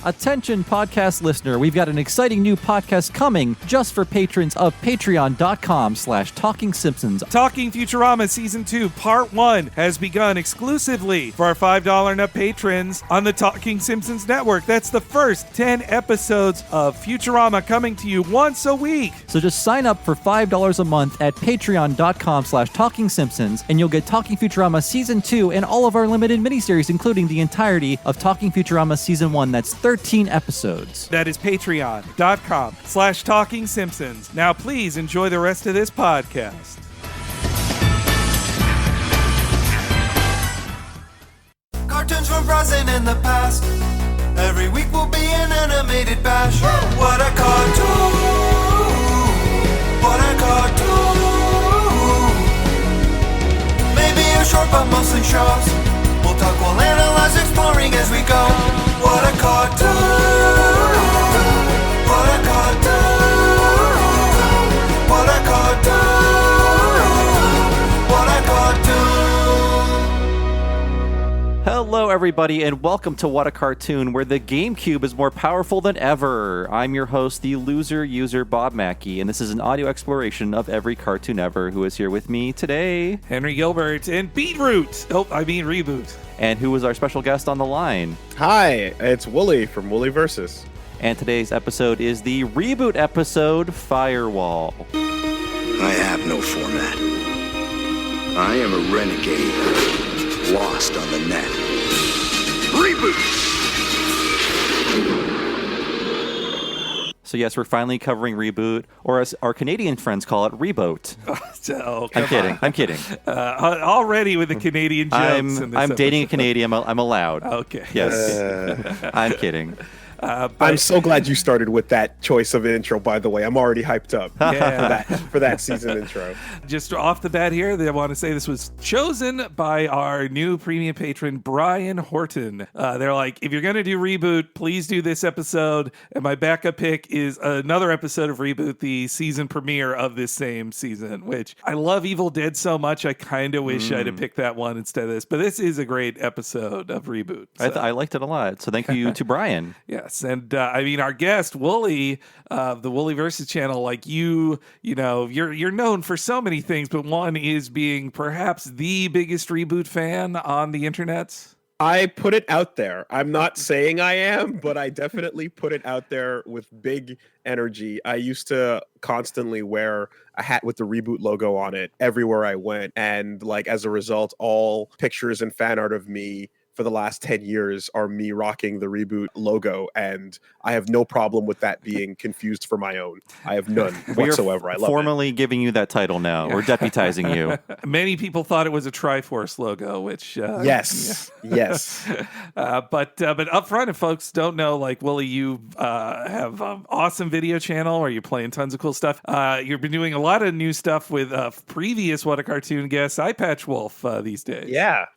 Attention podcast listener, we've got an exciting new podcast coming just for patrons of patreon.com/TalkingSimpsons. Talking Futurama Season 2 Part 1 has begun exclusively for our $5 and up patrons on the Talking Simpsons Network. That's the first 10 episodes of Futurama coming to you once a week. So just sign up for $5 a month at patreon.com/TalkingSimpsons and you'll get Talking Futurama Season 2 and all of our limited miniseries, including the entirety of Talking Futurama Season 1. That's 13 episodes. That is patreon.com/Talking Simpsons. Now please enjoy the rest of this podcast. Cartoons from present and the past. Every week will be an animated bash. What a cartoon! What a cartoon! Maybe a short but mostly shows. We'll talk, we'll analyze, exploring as we go. What a cartoon! What a cartoon! What a cartoon! What a cartoon! Hello, everybody, and welcome to What a Cartoon, where the GameCube is more powerful than ever. I'm your host, the loser user Bob Mackey, and this is an audio exploration of every cartoon ever. Who is here with me today? Henry Gilbert and ReBoot. And who is our special guest on the line? Hi, it's Woolie from Woolie Versus. And today's episode is the reboot episode, Firewall. I have no format. I am a renegade, lost on the net. ReBoot! So yes, we're finally covering ReBoot, or as our Canadian friends call it, ReBoot. I'm kidding. Already with the Canadian jokes. I'm dating a Canadian. I'm allowed. Okay. Yes. I'm kidding. I'm so glad you started with that choice of intro, by the way. I'm already hyped up for that season intro. Just off the bat here, I want to say this was chosen by our new premium patron, Brian Horton. They're like, if you're going to do ReBoot, please do this episode. And my backup pick is another episode of ReBoot, the season premiere of this same season, which I love Evil Dead so much, I kind of wish I'd have picked that one instead of this. But this is a great episode of ReBoot. So. I liked it a lot. So thank you to Brian. Yes. And our guest, Woolie, the Woolie Versus channel, like you're known for so many things, but one is being perhaps the biggest ReBoot fan on the internet. I put it out there. I'm not saying I am, but I definitely put it out there with big energy. I used to constantly wear a hat with the ReBoot logo on it everywhere I went. And as a result, all pictures and fan art of me for the last 10 years are me rocking the ReBoot logo, and I have no problem with that being confused for my own. I have none whatsoever. I love formally it. giving you that title now. We're deputizing you. Many people thought it was a Triforce logo, which yes. But up front, if folks don't know, Woolie, you have an awesome video channel where you're playing tons of cool stuff. You've been doing a lot of new stuff with previous What a Cartoon guest, iPatch Wolf, these days. Yeah.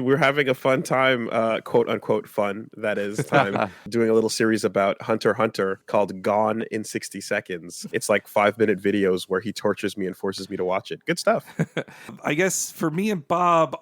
We're having a fun time, quote unquote fun, that is, time, doing a little series about Hunter x Hunter called Gone in 60 Seconds. It's 5-minute videos where he tortures me and forces me to watch it. Good stuff. I guess for me and Bob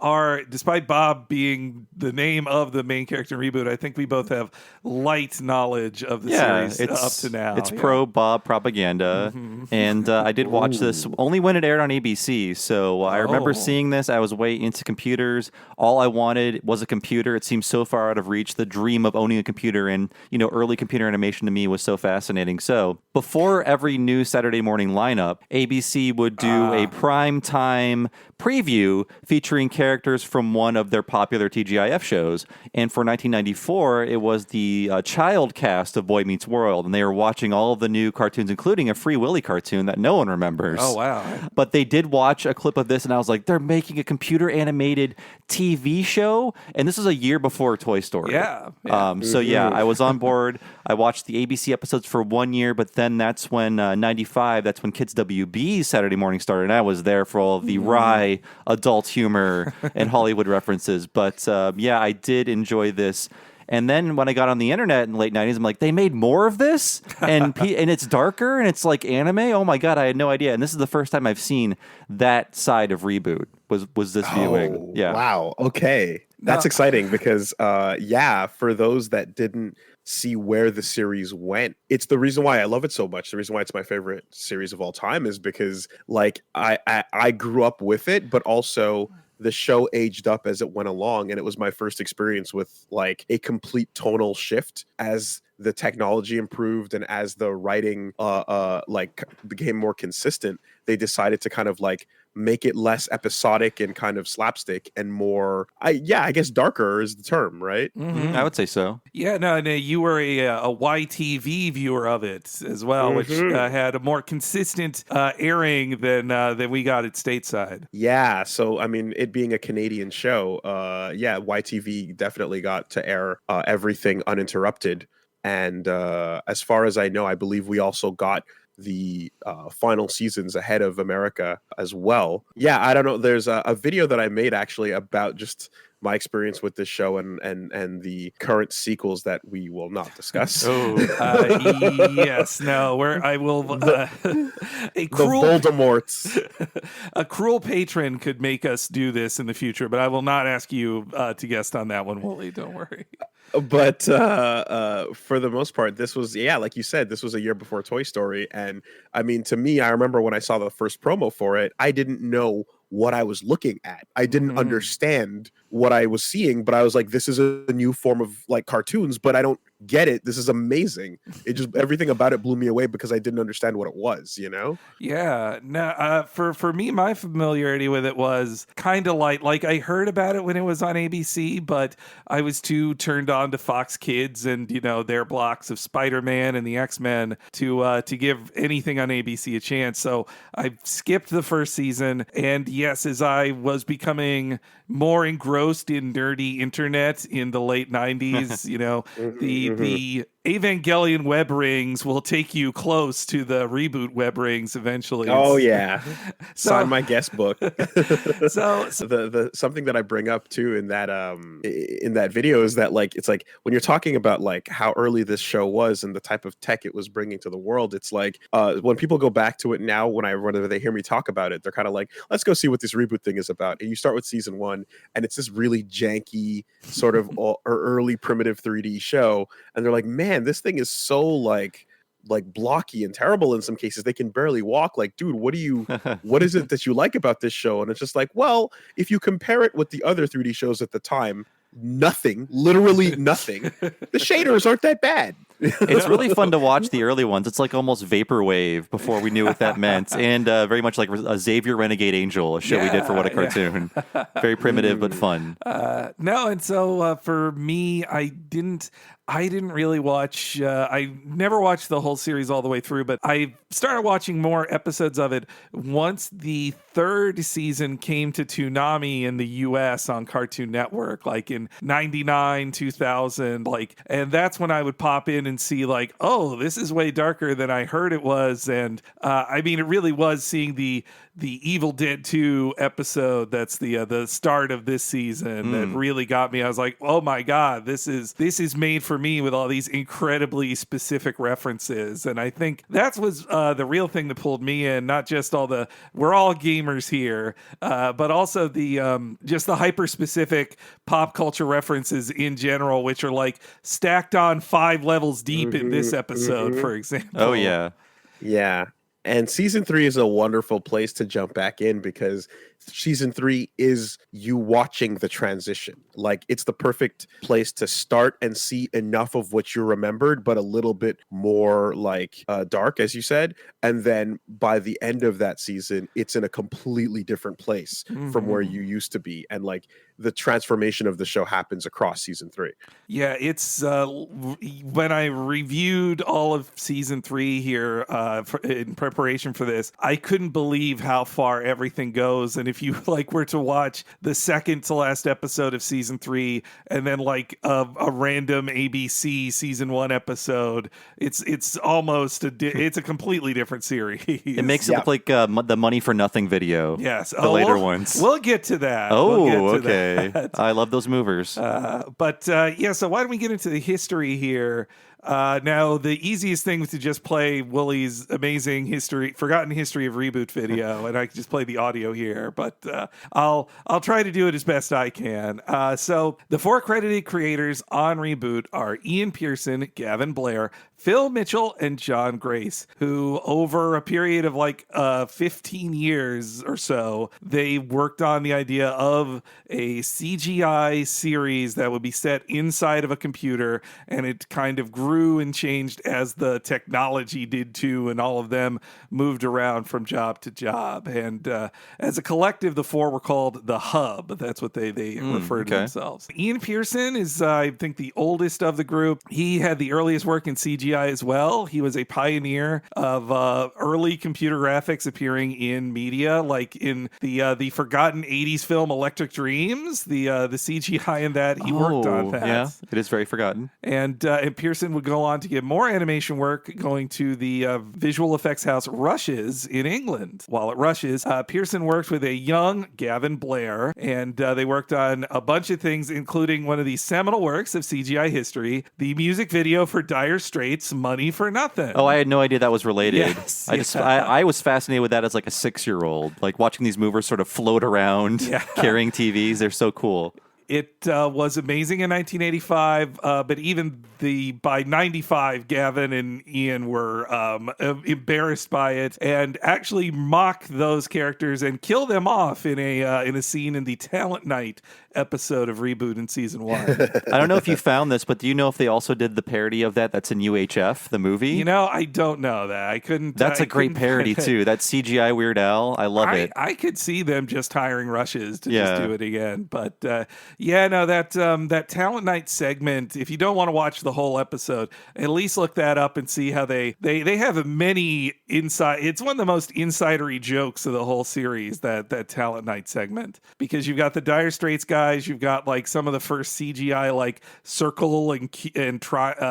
despite Bob being the name of the main character in ReBoot, I think we both have light knowledge of the series up to now. It's pro-Bob propaganda. Mm-hmm. And I did watch this only when it aired on ABC. So I remember seeing this. I was way into computers. All I wanted was a computer. It seemed so far out of reach. The dream of owning a computer and, early computer animation to me was so fascinating. So before every new Saturday morning lineup, ABC would do a prime time preview featuring characters from one of their popular TGIF shows. And for 1994, it was the child cast of Boy Meets World. And they were watching all of the new cartoons, including a Free Willy cartoon that no one remembers. Oh, wow. But they did watch a clip of this, and I was like, they're making a computer animated TV show? And this was a year before Toy Story. Yeah. So I was on board. I watched the ABC episodes for 1 year, but then that's when, 95, that's when Kids WB's Saturday morning started, and I was there for all of the wry adult humor and Hollywood references. But I did enjoy this. And then when I got on the internet in the late 90s, I'm like, they made more of this? And it's darker and it's like anime? Oh my God, I had no idea. And this is the first time I've seen that side of ReBoot. was this viewing. Oh, Yeah. wow. Okay. That's No. exciting because, for those that didn't see where the series went, it's the reason why I love it so much. The reason why it's my favorite series of all time is because, like, I grew up with it, but also the show aged up as it went along, and it was my first experience with like a complete tonal shift as the technology improved and as the writing became more consistent. They decided to kind of like make it less episodic and kind of slapstick and more I guess darker is the term, right? I would say so. Yeah, no, you were a YTV viewer of it as well, which had a more consistent airing than we got at stateside. Yeah, so I mean, it being a Canadian show, YTV definitely got to air everything uninterrupted. And as far as I know, I believe we also got the final seasons ahead of America as well. Yeah, I don't know. There's a video that I made actually about just my experience with this show and the current sequels that we will not discuss. Yes, no, I will. A cruel The Voldemorts. a cruel patron could make us do this in the future, but I will not ask you to guest on that one, Woolie. Don't worry. But for the most part, this was, like you said, this was a year before Toy Story. And I mean, to me, I remember when I saw the first promo for it, I didn't know what I was looking at. I didn't understand what I was seeing, but I was like, this is a new form of like cartoons, but I don't get it. This is amazing. It just, everything about it blew me away because I didn't understand what it was, you know? Yeah. No, for me, my familiarity with it was kind of like I heard about it when it was on ABC, but I was too turned on to Fox Kids and, their blocks of Spider-Man and the X-Men to give anything on ABC a chance. So I skipped the first season. And yes, as I was becoming more engrossed in nerdy internet in the late 90s, the Evangelion web rings will take you close to the ReBoot web rings eventually. Oh yeah. Sign my guest book. So the something that I bring up too in that video is that like it's like when you're talking about like how early this show was and the type of tech it was bringing to the world, it's like when people go back to it now, whenever they hear me talk about it, they're kind of like, let's go see what this ReBoot thing is about. And you start with season 1 and it's this really janky sort of early primitive 3D show, and they're like, man, this thing is so like blocky and terrible in some cases. They can barely walk. Like, dude, what is it that you like about this show? And it's just like, well, if you compare it with the other 3D shows at the time, nothing, literally nothing. The shaders aren't that bad. It's really fun to watch the early ones. It's like almost vaporwave before we knew what that meant, and very much like a Xavier Renegade Angel, a show we did for What a Cartoon. Very primitive but fun. No, and so for me, I didn't really watch. I never watched the whole series all the way through, but I started watching more episodes of it once the third season came to Toonami in the U.S. on Cartoon Network, like in 99, 2000, and that's when I would pop in and see like, oh, this is way darker than I heard it was, and I mean, it really was seeing the Evil Dead 2 episode that's the start of this season that really got me. I was like, oh my God, this is made for me with all these incredibly specific references. And I think that was the real thing that pulled me in, not just we're all gamers here, but also the just the hyper specific pop culture references in general, which are like stacked on 5 levels deep in this episode, for example. Oh yeah. Yeah. And season 3 is a wonderful place to jump back in because season 3 is you watching the transition. Like, it's the perfect place to start and see enough of what you remembered, but a little bit more like dark, as you said. And then by the end of that season, it's in a completely different place from where you used to be. And like the transformation of the show happens across season 3. Yeah, it's when I reviewed all of season 3 here in preparation for this, I couldn't believe how far everything goes. And if you were to watch the second to last episode of season 3 and then like a random ABC season 1 episode, it's almost it's a completely different series. It makes it look like the Money for Nothing video. Yes, the later ones. We'll get to that. Okay. I love those movers. So why don't we get into the history here? Now, the easiest thing was to just play Woolie's amazing forgotten history of Reboot video, and I can just play the audio here. But I'll try to do it as best I can. So the 4 credited creators on Reboot are Ian Pearson, Gavin Blair, Phil Mitchell, and John Grace, who over a period of 15 years or so, they worked on the idea of a CGI series that would be set inside of a computer, and it kind of grew and changed as the technology did too, and all of them moved around from job to job. And as a collective, the 4 were called the Hub. That's what they referred to themselves. Ian Pearson is, I think, the oldest of the group. He had the earliest work in CGI as well. He was a pioneer of early computer graphics appearing in media, like in the forgotten 80s film Electric Dreams. The CGI in that, he worked on that. Yeah, it is very forgotten. And Pearson would go on to get more animation work, going to the visual effects house Rushes in England. While at Rushes, Pearson worked with a young Gavin Blair, and they worked on a bunch of things, including one of the seminal works of CGI history, the music video for Dire Straits' Money for Nothing. Oh, I had no idea that was related. Yes, I was fascinated with that as like a 6-year-old, like watching these movers sort of float around carrying TVs. They're so cool. It was amazing in 1985, but even by 95, Gavin and Ian were embarrassed by it and actually mock those characters and kill them off in a scene in the Talent Night episode of Reboot in season 1. I don't know if you found this, but do you know if they also did the parody of that's in UHF, the movie? I don't know that. I couldn't. That's a great parody too. That CGI Weird Al, I love it. I could see them just hiring Rushes to just do it again, but. That Talent Night segment, if you don't want to watch the whole episode, at least look that up and see how they have many inside. It's one of the most insidery jokes of the whole series, that Talent Night segment, because you've got the Dire Straits guys, you've got like some of the first CGI like circle and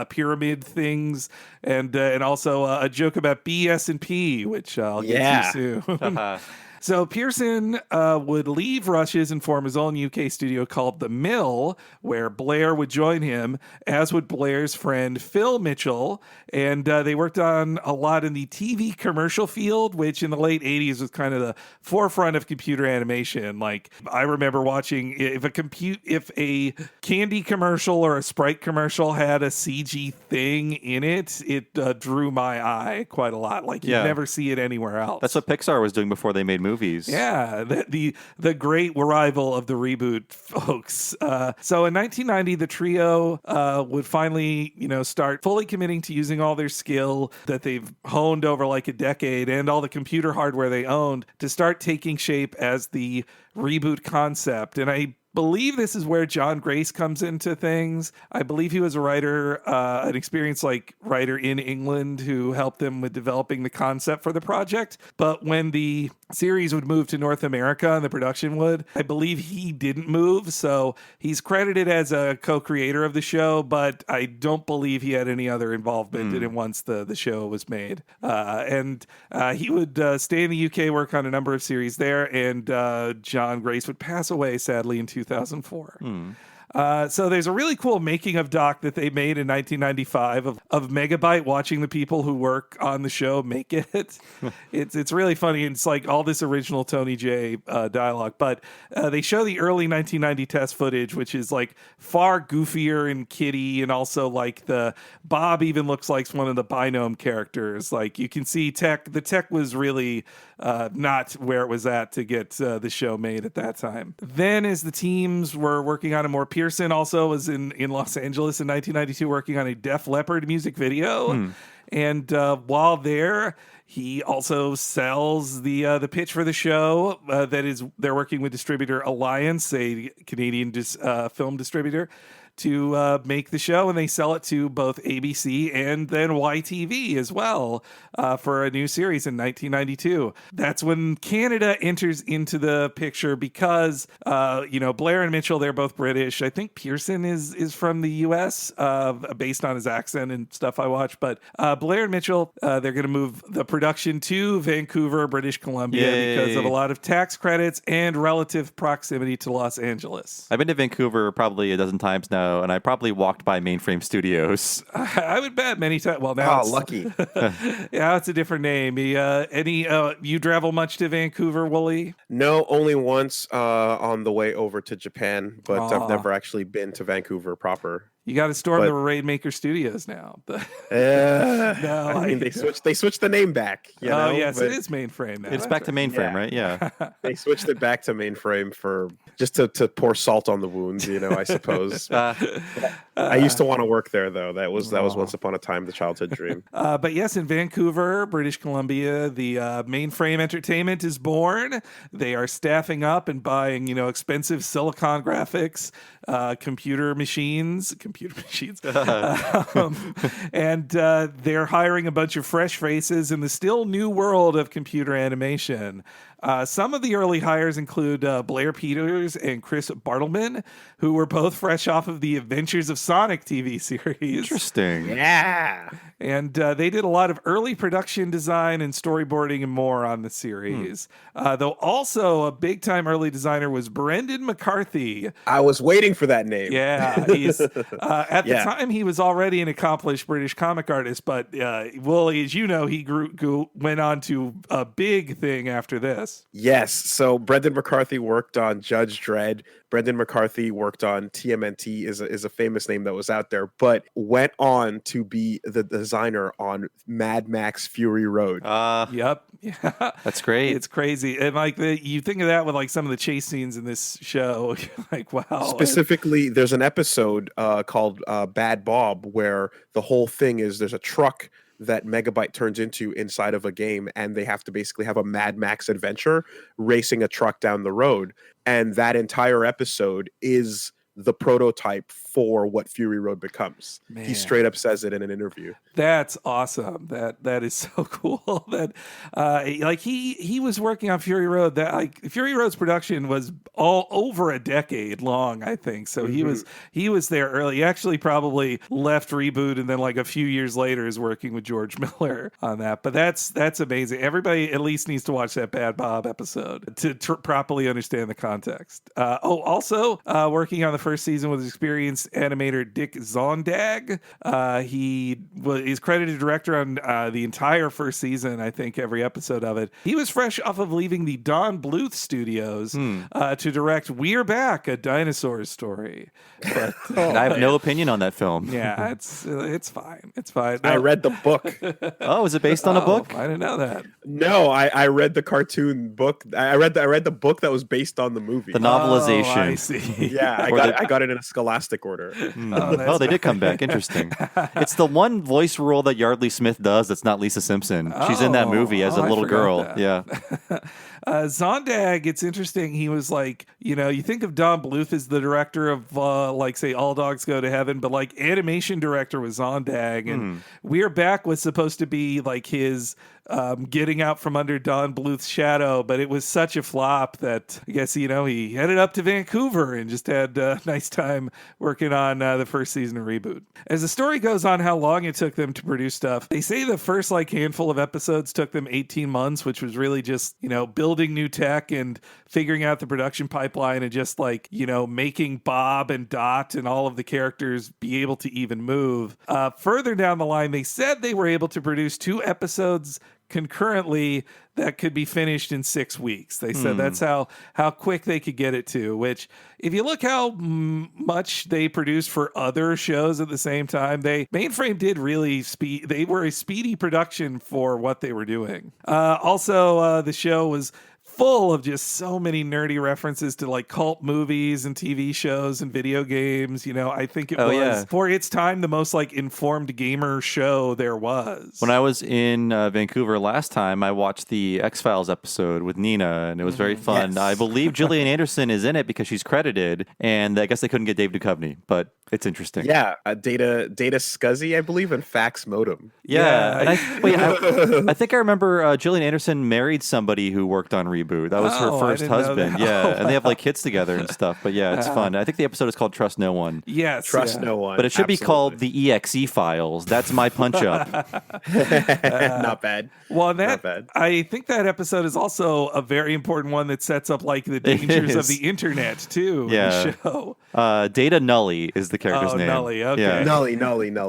pyramid things, and also a joke about BS&P, which I'll get to soon. So Pearson would leave Rushes and form his own UK studio called The Mill, where Blair would join him, as would Blair's friend Phil Mitchell. And they worked on a lot in the TV commercial field, which in the late 80s was kind of the forefront of computer animation. Like, I remember watching, if a candy commercial or a Sprite commercial had a CG thing in it, it drew my eye quite a lot. Like, you'd never see it anywhere else. That's what Pixar was doing before they made movies. Yeah, the great rival of the Reboot folks. So in 1990, the trio would finally, start fully committing to using all their skill that they've honed over like a decade and all the computer hardware they owned to start taking shape as the Reboot concept. And I believe this is where John Grace comes into things. I believe he was a writer, an experienced writer in England who helped them with developing the concept for the project. But when the series would move to North America and the production would, I believe he didn't move. So he's credited as a co-creator of the show, but I don't believe he had any other involvement in it once the show was made. And he would stay in the UK, work on a number of series there, and John Grace would pass away, sadly, in 2004. So there's a really cool making of doc that they made in 1995 of Megabyte watching the people who work on the show make it. It's really funny. It's like all this original Tony J dialogue, but they show the early 1990 test footage, which is like far goofier and kiddie, and also like the Bob even looks like one of the Binome characters. Like you can see the tech was really not where it was at to get the show made at that time. Then as the teams were working on it more, Pearson also was in Los Angeles in 1992 working on a Def Leppard music video. And while there, he also sells the pitch for the show. That is, they're working with distributor Alliance, a Canadian film distributor, to make the show, and they sell it to both ABC and then YTV as well for a new series in 1992. That's when Canada enters into the picture because, Blair and Mitchell, they're both British. I think Pearson is from the U.S., based on his accent and stuff I watch. But Blair and Mitchell, they're going to move the production to Vancouver, British Columbia, because of a lot of tax credits and relative proximity to Los Angeles. I've been to Vancouver probably a dozen times now, and I probably walked by Mainframe Studios. I would bet many times. Well, now it's lucky. yeah, it's a different name. You travel much to Vancouver, Woolie? No, only once on the way over to Japan, but I've never actually been to Vancouver proper. You got to storm the Rainmaker Studios now. No, I mean they switched the name back. Yes, it is Mainframe now. It's back to Mainframe, right? Yeah. They switched it back to Mainframe for just to pour salt on the wounds, I suppose. I used to want to work there, though. That was once upon a time the childhood dream. But yes, in Vancouver, British Columbia, the Mainframe Entertainment is born. They are staffing up and buying, expensive silicon graphics, computer machines, and they're hiring a bunch of fresh faces in the still new world of computer animation. Some of the early hires include Blair Peters and Chris Bartleman, who were both fresh off of the Adventures of Sonic TV series. Interesting. Yeah. And they did a lot of early production design and storyboarding and more on the series. Though also a big-time early designer was Brendan McCarthy. I was waiting for that name. Yeah, he's at the time he was already an accomplished British comic artist, but Woolie, as you know, he went on to a big thing after this. Yes. So Brendan McCarthy worked on Judge Dredd. Brendan McCarthy worked on TMNT, is a famous name that was out there, but went on to be the designer on Mad Max Fury Road. Yep. Yeah. That's great. It's crazy. And you think of that with like some of the chase scenes in this show. You're like, wow. Specifically, there's an episode called Bad Bob where the whole thing is there's a truck that Megabyte turns into inside of a game, and they have to basically have a Mad Max adventure racing a truck down the road. And that entire episode is the prototype for what Fury Road becomes. Man. He straight up says it in an interview. That's awesome. That is so cool. That he was working on Fury Road. Fury Road's production was all over a decade long, I think. So he was there early. He actually probably left ReBoot and then like a few years later is working with George Miller on that. But that's amazing. Everybody at least needs to watch that Bad Bob episode to properly understand the context. Also working on the first season with experienced animator Dick Zondag. He is credited director on the entire first season, I think every episode of it. He was fresh off of leaving the Don Bluth studios to direct We're Back, a dinosaur story. But, I have no opinion on that film. Yeah, it's fine. It's fine. I read the book. Oh, is it based on a book? I didn't know that. No, I read the cartoon book. I read the book that was based on the movie. The novelization. Oh, I see. Yeah, I got it in a scholastic order. Oh, they did come back. Interesting. It's the one voice role that Yardley Smith does that's not Lisa Simpson. She's in that movie as a I little forgot girl. that. Yeah. Zondag, it's interesting. He was like, you think of Don Bluth as the director of, say, All Dogs Go to Heaven, but like animation director was Zondag. And We're Back was supposed to be like his getting out from under Don Bluth's shadow, but it was such a flop that I guess, he headed up to Vancouver and just had a nice time working on the first season of ReBoot. As the story goes on, how long it took them to produce stuff, they say the first handful of episodes took them 18 months, which was really just, building new tech and figuring out the production pipeline and just making Bob and Dot and all of the characters be able to even move. Further down the line, they said they were able to produce 2 episodes concurrently that could be finished in 6 weeks. They said that's how quick they could get it to, which if you look how much they produced for other shows at the same time, Mainframe did really they were a speedy production for what they were doing. Also, the show was full of just so many nerdy references to cult movies and TV shows and video games. I think it was for its time the most informed gamer show there was. When I was in Vancouver last time, I watched the X-Files episode with Nina, and it was very fun. Yes. I believe Gillian Anderson is in it because she's credited, and I guess they couldn't get Dave Duchovny, but it's interesting. Yeah, Data Scuzzy, I believe, and Fax Modem. Yeah. And I think I remember Gillian Anderson married somebody who worked on ReBoot. Reboot. That was her Oh, I first didn't know husband. that. Yeah, Oh, and they have like kids together and stuff. But yeah, it's fun. I think the episode is called Trust No One. Yes. Trust yeah. no one. But it should be called Absolutely. the EXE Files. That's my punch up. Not bad. Well, Not that bad. I think that episode is also a very important one that sets up like the dangers of is. the internet too. Yeah. In the show. Data Nully is the character's Oh, name. Nully, okay. Yeah. Nully.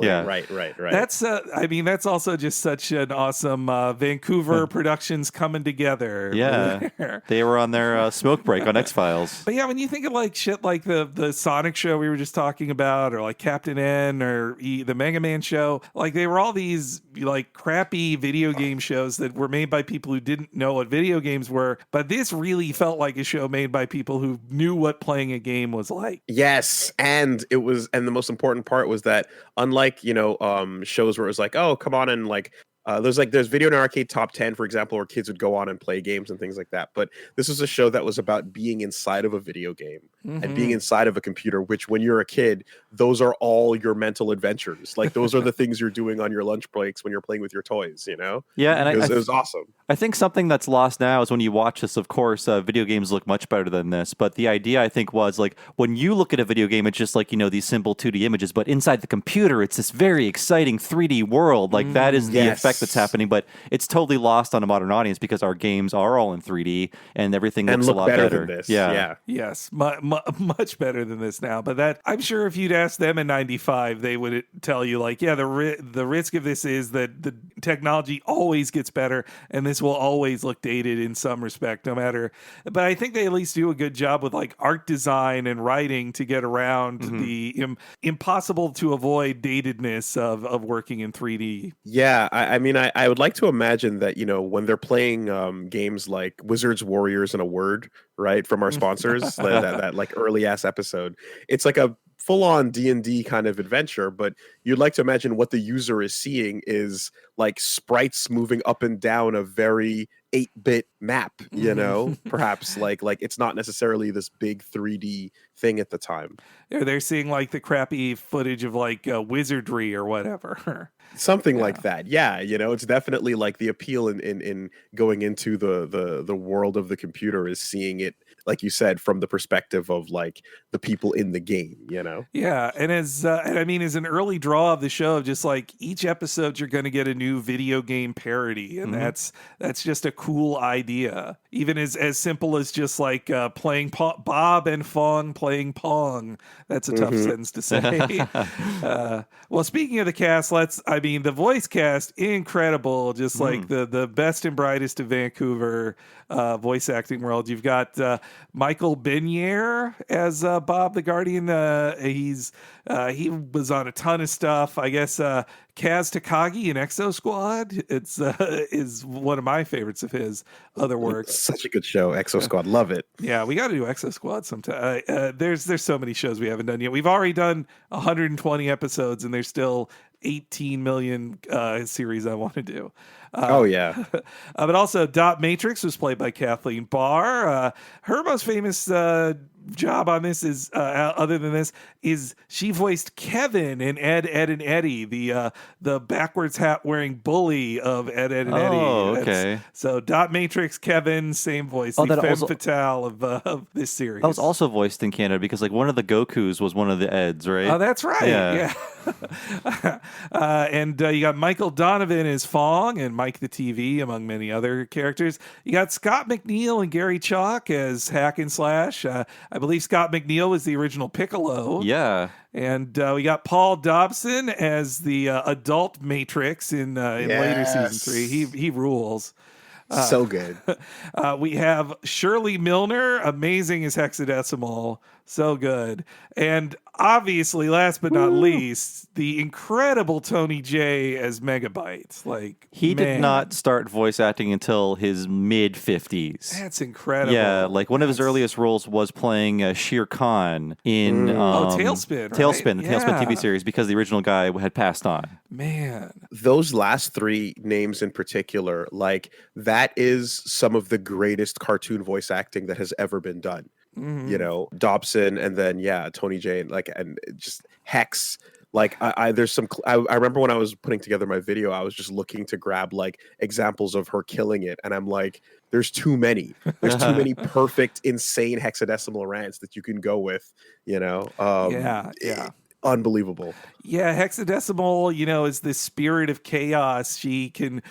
Yeah. Right. That's I mean that's also just such an awesome Vancouver productions coming together. Yeah. there. They were on their smoke break on X-Files. But yeah, when you think of like shit like the Sonic show we were just talking about, or like Captain N, or the Mega Man show, like they were all these like crappy video game shows that were made by people who didn't know what video games were. But this really felt like a show made by people who knew what playing a game was like. Yes, and the most important part was that unlike shows where it was like, oh, come on and like there's Video and Arcade Top 10, for example, where kids would go on and play games and things like that. But this was a show that was about being inside of a video game and being inside of a computer, which when you're a kid, those are all your mental adventures. Like those are the things you're doing on your lunch breaks when you're playing with your toys, you know? Yeah, and it was awesome. I think something that's lost now is when you watch this, of course, video games look much better than this. But the idea, I think, was like when you look at a video game, it's just like, these simple 2D images. But inside the computer, it's this very exciting 3D world. Like that is the effect that's happening. But it's totally lost on a modern audience because our games are all in 3D and everything looks a lot better. Than this. Yeah. Yes, much better than this now. But that I'm sure if you'd ask them in '95, they would tell you like, yeah, the risk of this is that the technology always gets better, and this will always look dated in some respect, no matter. But I think they at least do a good job with like art design and writing to get around the impossible to avoid datedness of working in 3D. Yeah, I mean, I would like to imagine that, when they're playing games like Wizards, Warriors, and a Word, right, from our sponsors, that like early ass episode, it's like a full-on D&D kind of adventure, but you'd like to imagine what the user is seeing is like sprites moving up and down a very 8-bit map, perhaps like it's not necessarily this big 3D thing at the time. They're seeing like the crappy footage of like wizardry or whatever. Something like that. Yeah, it's definitely like the appeal in going into the world of the computer is seeing it, like you said, from the perspective of like the people in the game, Yeah, and as an early draw of the show, just like each episode you're going to get a new video game parody, and that's just a cool idea. Even as simple as just like playing Bob and Fong playing Pong. That's a tough sentence to say. Well, speaking of the cast, the voice cast, incredible. Just like the best and brightest of Vancouver voice acting world. You've got Michael Benier as Bob the Guardian. He was on a ton of stuff. I guess Kaz Takagi in Exo Squad. It's is one of my favorites of his other work. Such a good show, Exo Squad. Love it. Yeah, we got to do Exo Squad sometime. There's so many shows we haven't done yet. We've already done 120 episodes, and there's still 18 million series I want to do. Oh yeah. But also Dot Matrix was played by Kathleen Barr. Her most famous job on this is other than this is she voiced Kevin in Ed, and Eddie, the backwards hat wearing bully of Ed, and Eddie. Oh, okay. So Dot Matrix, Kevin, same voice, the femme fatale of this series. That was also voiced in Canada because like one of the Gokus was one of the Eds, right? Oh, that's right. Yeah. And you got Michael Donovan as Fong and Mike the TV, among many other characters. You got Scott McNeil and Gary Chalk as Hack and Slash. I believe Scott McNeil was the original Piccolo. Yeah. And we got Paul Dobson as the adult Matrix in later season 3. He rules. So good. We have Shirley Milner, amazing as Hexadecimal, so good. And obviously, last but not least, the incredible Tony Jay as Megabyte. Like he did not start voice acting until his mid-50s. That's incredible. Yeah, like one of his earliest roles was playing Shere Khan in Tailspin. Tailspin, right? the Tailspin TV series, because the original guy had passed on. Man, those last three names in particular, like that is some of the greatest cartoon voice acting that has ever been done. Dobson, and then Tony Jay, and just Hex. Like there's some. I remember when I was putting together my video, I was just looking to grab like examples of her killing it, and I'm like, there's too many. There's too many perfect, insane hexadecimal rants that you can go with. You know. Yeah. Unbelievable. Yeah, hexadecimal, is this spirit of chaos. She can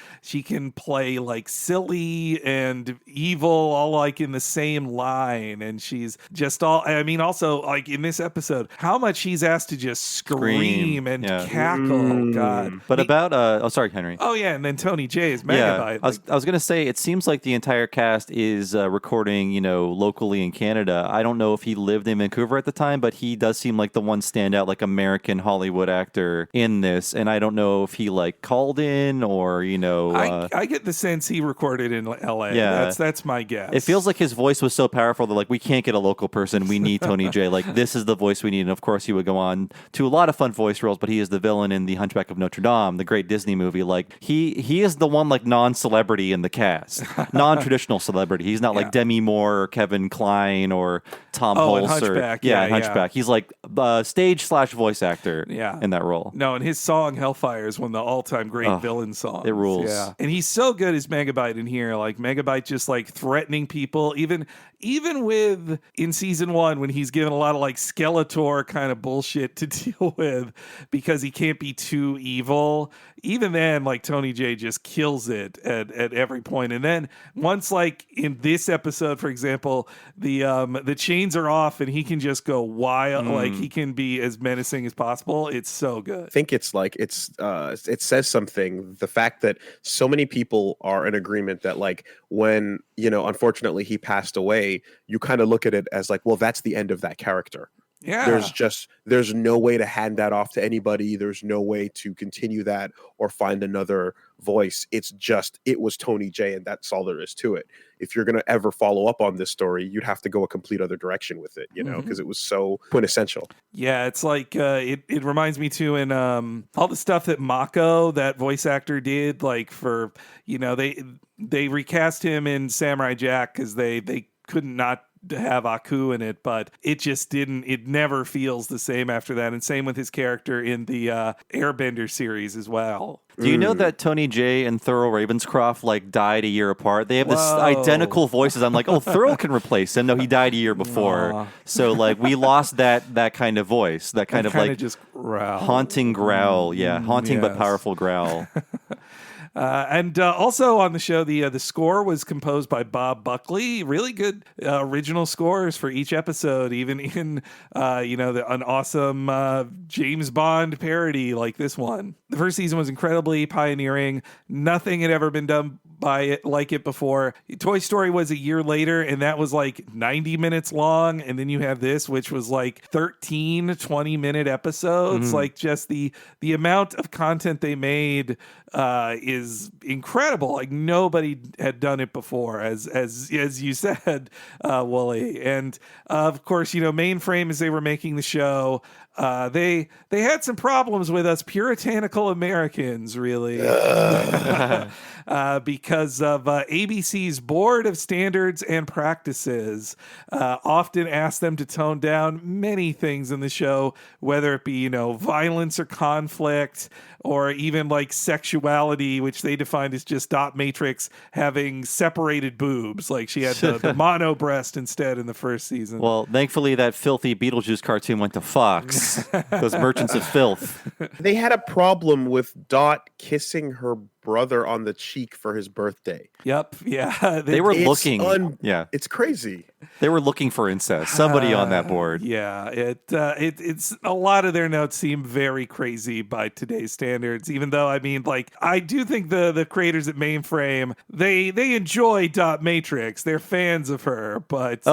play like silly and evil all like in the same line, and she's just also like in this episode, how much she's asked to just scream and cackle. God. But about sorry, Henry. Oh yeah, and then Tony J is Yeah, Megabyte. I was gonna say it seems like the entire cast is recording, locally in Canada. I don't know if he lived in Vancouver at the time, but he does seem like the one standout, like American Hollywood actor in this. And I don't know if he like called in or I get the sense he recorded in LA. Yeah. That's my guess. It feels like his voice was so powerful that like we can't get a local person. We need Tony J. Like this is the voice we need. And of course, he would go on to a lot of fun voice roles, but he is the villain in The Hunchback of Notre Dame, the great Disney movie. Like he is the one like non-celebrity in the cast, non-traditional celebrity. He's not like Demi Moore or Kevin Kline or Tom Hulse Hunchback. or Hunchback. He's like stage/voice actor in that role. No, and his song Hellfire is one of the all-time great villain songs. It rules. Yeah. And he's so good as Megabyte in here. Like Megabyte just like threatening people, even with in season 1 when he's given a lot of like Skeletor kind of bullshit to deal with because he can't be too evil. Even then, like Tony J just kills it at every point. And then once like in this episode, for example, the chains are off and he can just go wild, like he can be as menacing as possible. It's so good. I think it's like it says something. The fact that so many people are in agreement that like when unfortunately he passed away, you kind of look at it as like, well, that's the end of that character. Yeah. There's no way to hand that off to anybody. There's no way to continue that or find another voice. It was Tony J, and that's all there is to it. If you're going to ever follow up on this story, you'd have to go a complete other direction with it, because it was so quintessential. Yeah, it's like it reminds me too in all the stuff that Mako, that voice actor, did, like for they recast him in Samurai Jack because they couldn't not to have Aku in it, but it never feels the same after that. And same with his character in the Airbender series as well. Do you know that Tony J and Thurl Ravenscroft like died a year apart? They have this identical voices. I'm like, oh, Thurl can replace him. No, he died a year before. So like we lost that kind of voice, that kind of like just growl. Haunting growl. Yeah, haunting but powerful growl. And also on the show, the score was composed by Bob Buckley. Really good original scores for each episode, even in an awesome James Bond parody like this one. The first season was incredibly pioneering. Nothing had ever been done by it like it before. Toy Story was a year later, and that was like 90 minutes long. And then you have this, which was like 13 20-minute episodes. Like just the amount of content they made is incredible. Like nobody had done it before, as you said, Woolie. And of course, Mainframe, as they were making the show, they had some problems with us puritanical Americans, really, because of ABC's Board of Standards and Practices often asked them to tone down many things in the show, whether it be violence or conflict, or even like sexuality, which they defined as just dot matrix having separated boobs. Like she had the mono breast instead in the first season. Well, thankfully that filthy Beetlejuice cartoon went to Fox. Those merchants of filth. They had a problem with Dot kissing her brother on the cheek for his birthday. Yep. Yeah. They were looking. It's crazy. They were looking for incest. Somebody on that board. Yeah. It's a lot of their notes seem very crazy by today's standards, even though, I mean, like, I do think the creators at Mainframe, they enjoy Dot Matrix. They're fans of her, but...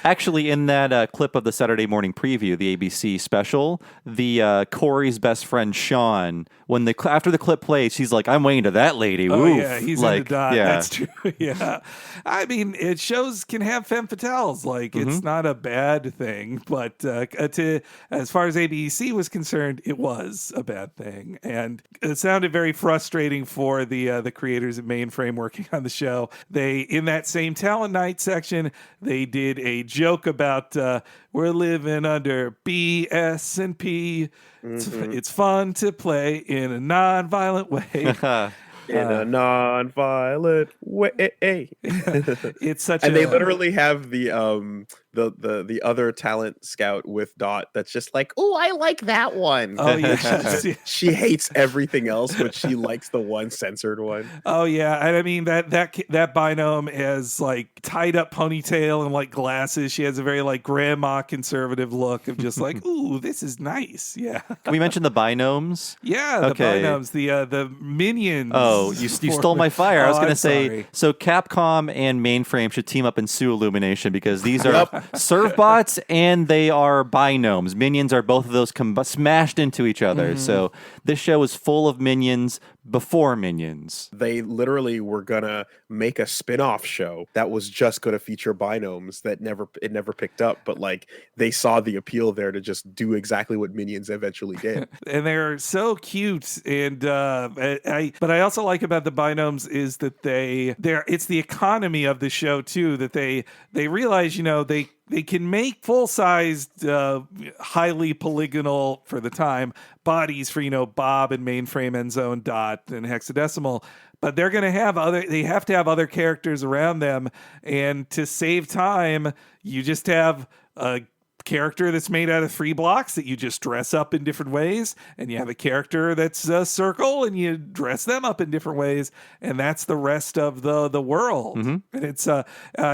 Actually, in that clip of the Saturday morning preview, the ABC special, the Corey's best friend, Sean, when after the clip plays, he's like, I'm way into that lady. Oh, Oof. yeah, he's like, into Dot. Yeah. That's true. Yeah. I mean, shows can have femme fatales. Like, it's not a bad thing, but as far as ABC was concerned, it was a bad thing. And it sounded very frustrating for the creators at Mainframe working on the show. They, in that same talent night section, they did a joke about We're living under BS&P. It's fun to play in a non-violent way. In a non-violent way. It's such And a... they literally have the other talent scout with Dot that's just like, oh, I like that one. Oh, yes. She hates everything else, but she likes the one censored one. Oh yeah, and I mean that Binom has like tied up ponytail and like glasses. She has a very like grandma conservative look of just like, ooh, this is nice. Yeah. Can we mention the binomes? Yeah, Okay. the Binoms, the minions. Oh, you stole my fire. I was Oh, going to I'm say, sorry. so Capcom and Mainframe should team up and sue Illumination because these are serve-bots and they are binomes. Minions are both of those smashed into each other. So this show is full of minions before Minions. They literally were gonna make a spin-off show that was just gonna feature binomes that never picked up, but like they saw the appeal there to just do exactly what Minions eventually did. And they're so cute, and but I also like about the Binoms is that it's the economy of the show too, that they realize, you know, they can make full-sized, highly polygonal for the time bodies for, you know, Bob and Mainframe, Endzone, Dot, and Hexadecimal. But they have to have other characters around them. And to save time, you just have a character that's made out of 3 blocks that you just dress up in different ways, and you have a character that's a circle and you dress them up in different ways, and that's the rest of the world. And it's I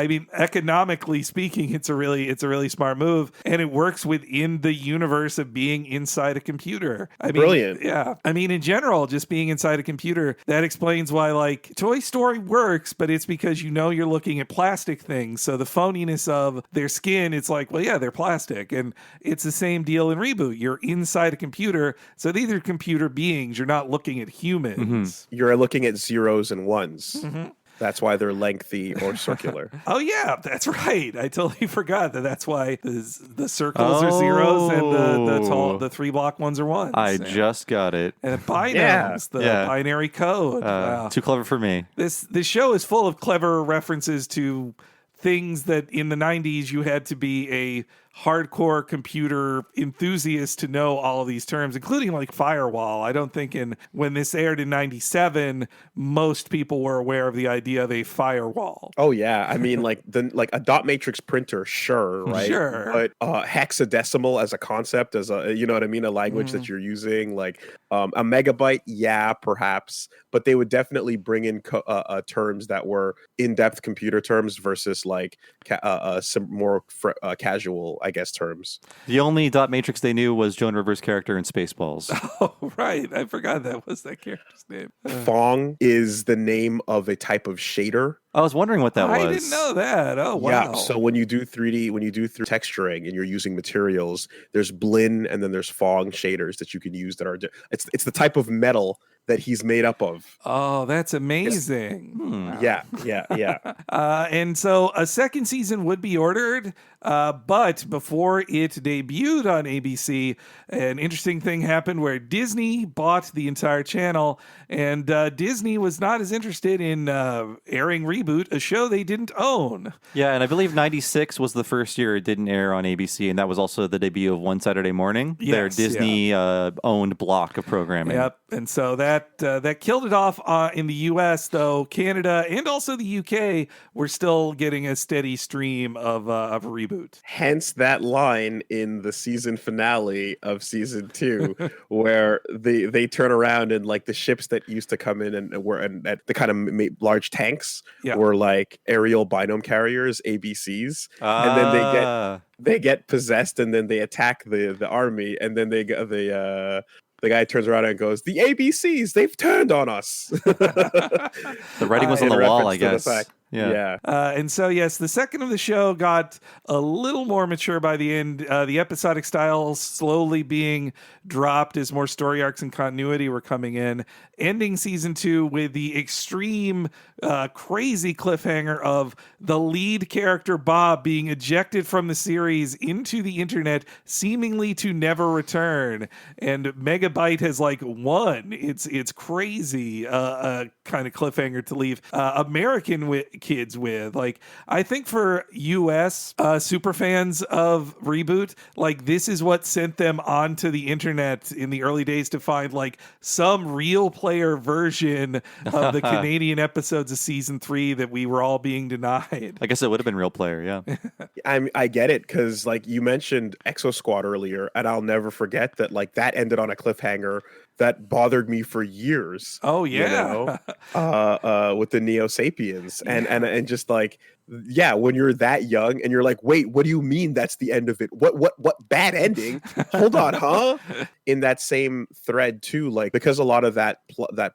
mean, economically speaking, it's a really smart move, and it works within the universe of being inside a computer. I mean, Brilliant. Yeah, I mean, in general, just being inside a computer, that explains why like Toy Story works, but it's because, you know, you're looking at plastic things, so the phoniness of their skin, it's like, well, yeah, they're plastic. And it's the same deal in ReBoot. You're inside a computer, so these are computer beings. You're not looking at humans. You're looking at zeros and ones. That's why they're lengthy or circular. Oh yeah, that's right. I totally forgot that's why the circles are zeros and the 3 block ones are ones. I just got it. And binomes, the binary code. Wow. Too clever for me. This show is full of clever references to things that in the 90s you had to be a hardcore computer enthusiast to know all of these terms, including like Firewall. I don't think when this aired in 97, most people were aware of the idea of a firewall. Oh yeah, I mean like a dot matrix printer, sure, right? Sure. But hexadecimal as a concept, as a, you know what I mean, a language that you're using, like a megabyte, yeah, perhaps, but they would definitely bring in terms that were in-depth computer terms versus like some more casual, I guess, terms. The only dot matrix they knew was Joan Rivers' character in Spaceballs. Oh, right. I forgot that was that character's name. Fong is the name of a type of shader. I was wondering what that was. I didn't know that. Oh, wow. Yeah, so when you do 3D, when you do through texturing and you're using materials, there's Blinn and then there's Fong shaders that you can use that are it's the type of metal that he's made up of. Oh, that's amazing. Wow. Yeah. And so a second season would be ordered, but before it debuted on ABC, an interesting thing happened where Disney bought the entire channel, and Disney was not as interested in airing ReBoot, a show they didn't own. Yeah, and I believe 96 was the first year it didn't air on ABC, and that was also the debut of One Saturday Morning, their Disney-owned block of programming. Yep, and so that killed it off in the U.S., though Canada and also the U.K. were still getting a steady stream of ReBoot. Hence that line in the season finale of season 2, where they turn around and like the ships that used to come in and the kind of large tanks were like aerial binome carriers, ABCs, and then they get possessed and then they attack the army, and then the guy turns around and goes, "The ABCs, they've turned on us." The writing was on the wall, I guess. Yeah. And so, yes, the second of the show got a little more mature by the end. The episodic style slowly being dropped as more story arcs and continuity were coming in, ending season 2 with the extreme, crazy cliffhanger of the lead character, Bob, being ejected from the series into the internet, seemingly to never return. And Megabyte has like won. It's crazy, kind of cliffhanger to leave American kids with. Like, I think for US super fans of ReBoot, like, this is what sent them onto the internet in the early days to find like some real player version of the Canadian episodes of season 3 that we were all being denied. I guess it would have been real player, yeah. I get it, because like you mentioned Exo Squad earlier, and I'll never forget that like that ended on a cliffhanger that bothered me for years. Oh you yeah. know, with the Neo Sapiens, and just like, yeah, when you're that young and you're like, wait, what do you mean that's the end of it? What bad ending? Hold on, huh? In that same thread too, like, because a lot of that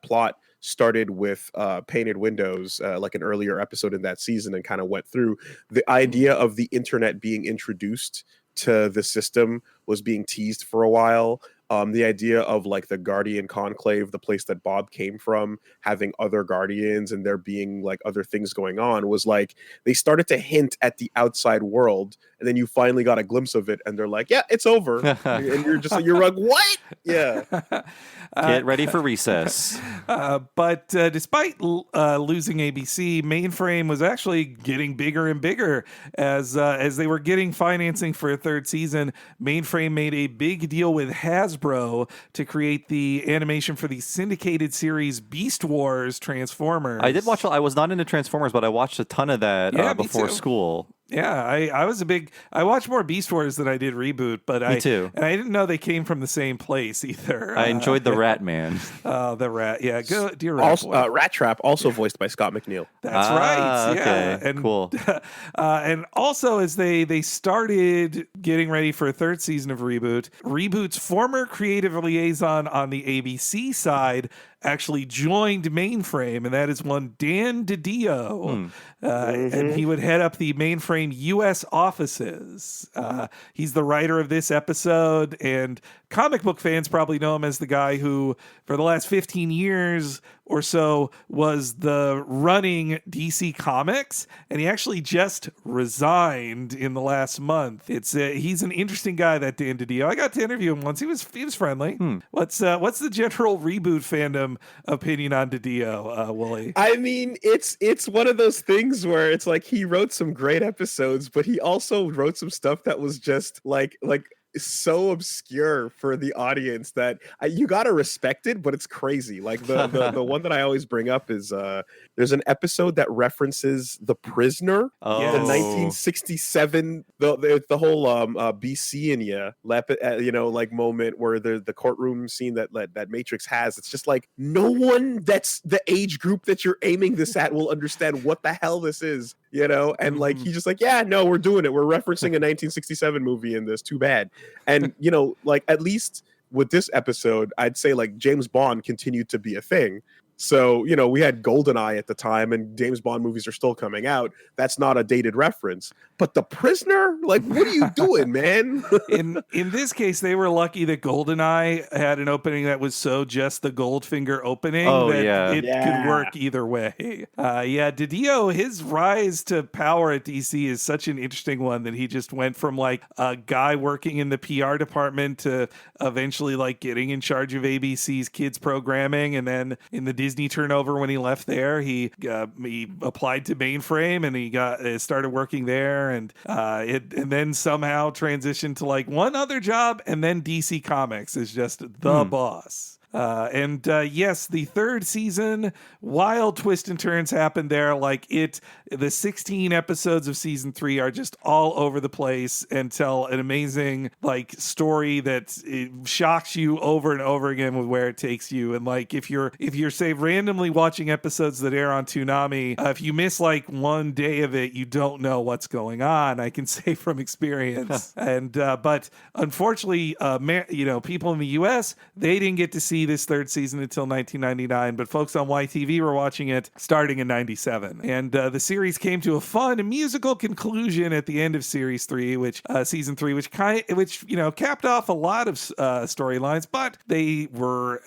plot started with painted windows, like an earlier episode in that season, and kind of went through the idea of the internet being introduced to the system was being teased for a while. The idea of like the Guardian Conclave, the place that Bob came from, having other Guardians and there being like other things going on, was like they started to hint at the outside world, and then you finally got a glimpse of it, and they're like, "Yeah, it's over," and you're like, "What?" Yeah. Get ready for recess. But despite losing ABC, Mainframe was actually getting bigger and bigger as they were getting financing for a third season. Mainframe made a big deal with Hasbro to create the animation for the syndicated series Beast Wars Transformers. I did watch. I was not into Transformers, but I watched a ton of that before school. Yeah, I watched more Beast Wars than I did ReBoot, but Me too. And I didn't know they came from the same place either. I enjoyed the Rat Man. The Rat, yeah, go dear Rat. Also, Rat Trap, also voiced by Scott McNeil. That's right. Okay, yeah, and cool. And also, as they started getting ready for a third season of ReBoot, ReBoot's former creative liaison on the ABC side actually joined Mainframe, and that is one Dan DiDio. And he would head up the Mainframe US offices. He's the writer of this episode, and comic book fans probably know him as the guy who, for the last 15 years or so, was the running DC Comics, and he actually just resigned in the last month. He's an interesting guy, that Dan DiDio. I got to interview him once. He was friendly. What's the general ReBoot fandom opinion on DiDio, Woolie? I mean, it's one of those things where it's like he wrote some great episodes, but he also wrote some stuff that was just like so obscure for the audience that you gotta respect it, but it's crazy. Like the one that I always bring up is there's an episode that references The Prisoner, the 1967, the whole BC in you know, like moment where the courtroom scene that Matrix has. It's just like, no one that's the age group that you're aiming this at will understand what the hell this is, you know. And like he's just like, yeah, no, we're doing it, we're referencing a 1967 movie in this, too bad. And you know, like, at least with this episode, I'd say like James Bond continued to be a thing. So, you know, we had GoldenEye at the time, and James Bond movies are still coming out. That's not a dated reference. But The Prisoner? Like, what are you doing, man? In this case, they were lucky that GoldenEye had an opening that was so just the Goldfinger opening that it could work either way. DiDio, his rise to power at DC is such an interesting one, that he just went from like a guy working in the PR department to eventually like getting in charge of ABC's kids programming, and then in the Disney turnover, when he left there, he applied to Mainframe, and he started working there, and then somehow transitioned to like one other job, and then DC Comics is just the boss. Yes, the third season, wild twists and turns happened there. Like the 16 episodes of season 3 are just all over the place and tell an amazing like story that it shocks you over and over again with where it takes you. And like, if you're say randomly watching episodes that air on Toonami, if you miss like one day of it, you don't know what's going on. I can say from experience. But unfortunately, people in the US, they didn't get to see this third season until 1999, but folks on YTV were watching it starting in 97. And the series came to a fun and musical conclusion at the end of series 3, season 3, which capped off a lot of storylines, but they were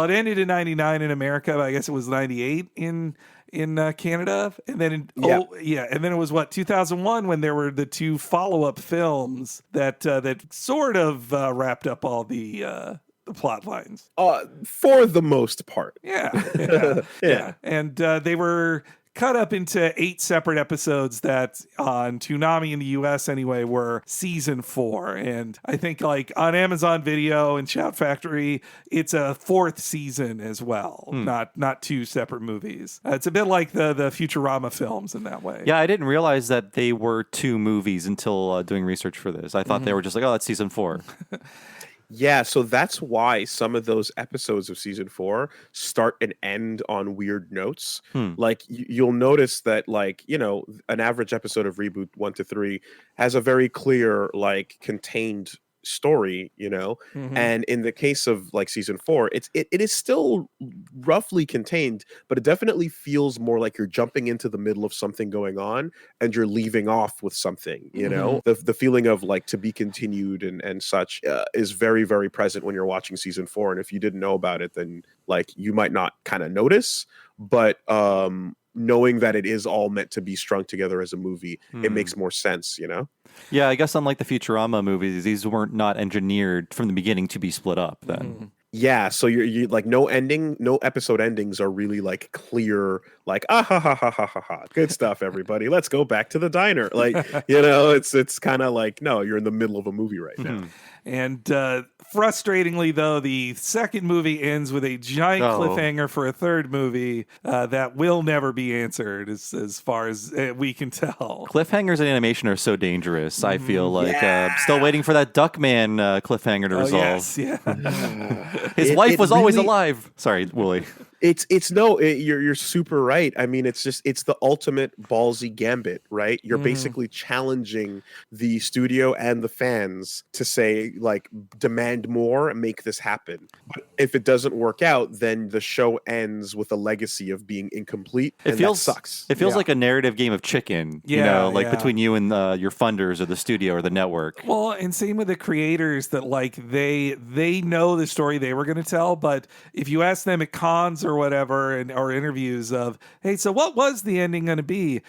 it ended in 99 in America, but I guess it was 98 in Canada, and then and then it was 2001 when there were the 2 follow-up films that sort of wrapped up all the plot lines. For the most part. Yeah. And they were cut up into 8 separate episodes that on Toonami in the US anyway were season 4. And I think like on Amazon Video and Shout Factory, it's a 4th season as well, not 2 separate movies. It's a bit like the Futurama films in that way. Yeah, I didn't realize that they were 2 movies until doing research for this. I thought they were just like, oh, that's season 4. Yeah, so that's why some of those episodes of season 4 start and end on weird notes. Like you'll notice that, like, you know, an average episode of Reboot 1 to 3 has a very clear, like, contained story, you know. And in the case of like season 4, it is still roughly contained, but it definitely feels more like you're jumping into the middle of something going on and you're leaving off with something, you know. The feeling of like to be continued and such is very, very present when you're watching season 4. And if you didn't know about it, then like you might not kind of notice, but knowing that it is all meant to be strung together as a movie, it makes more sense, you know? Yeah, I guess unlike the Futurama movies, these weren't not engineered from the beginning to be split up then. Yeah, so you like no episode endings are really like clear, like ha ha ha ha ha ha, good stuff, everybody. Let's go back to the diner. Like, you know, it's kind of like, no, you're in the middle of a movie right now. And frustratingly, though, the second movie ends with a giant cliffhanger for a third movie that will never be answered, as far as we can tell. Cliffhangers in animation are so dangerous. I feel like still waiting for that Duckman cliffhanger to resolve. Yes, yeah. His wife was always alive. Sorry, Woolie. You're super right. I mean, it's the ultimate ballsy gambit, right? You're basically challenging the studio and the fans to say, like, demand more and make this happen. But if it doesn't work out, then the show ends with a legacy of being incomplete. That sucks. It feels like a narrative game of chicken, you know, like between you and your funders or the studio or the network. Well, and same with the creators, that like they know the story they were going to tell, but if you ask them at cons or whatever, or interviews of, hey, so what was the ending going to be?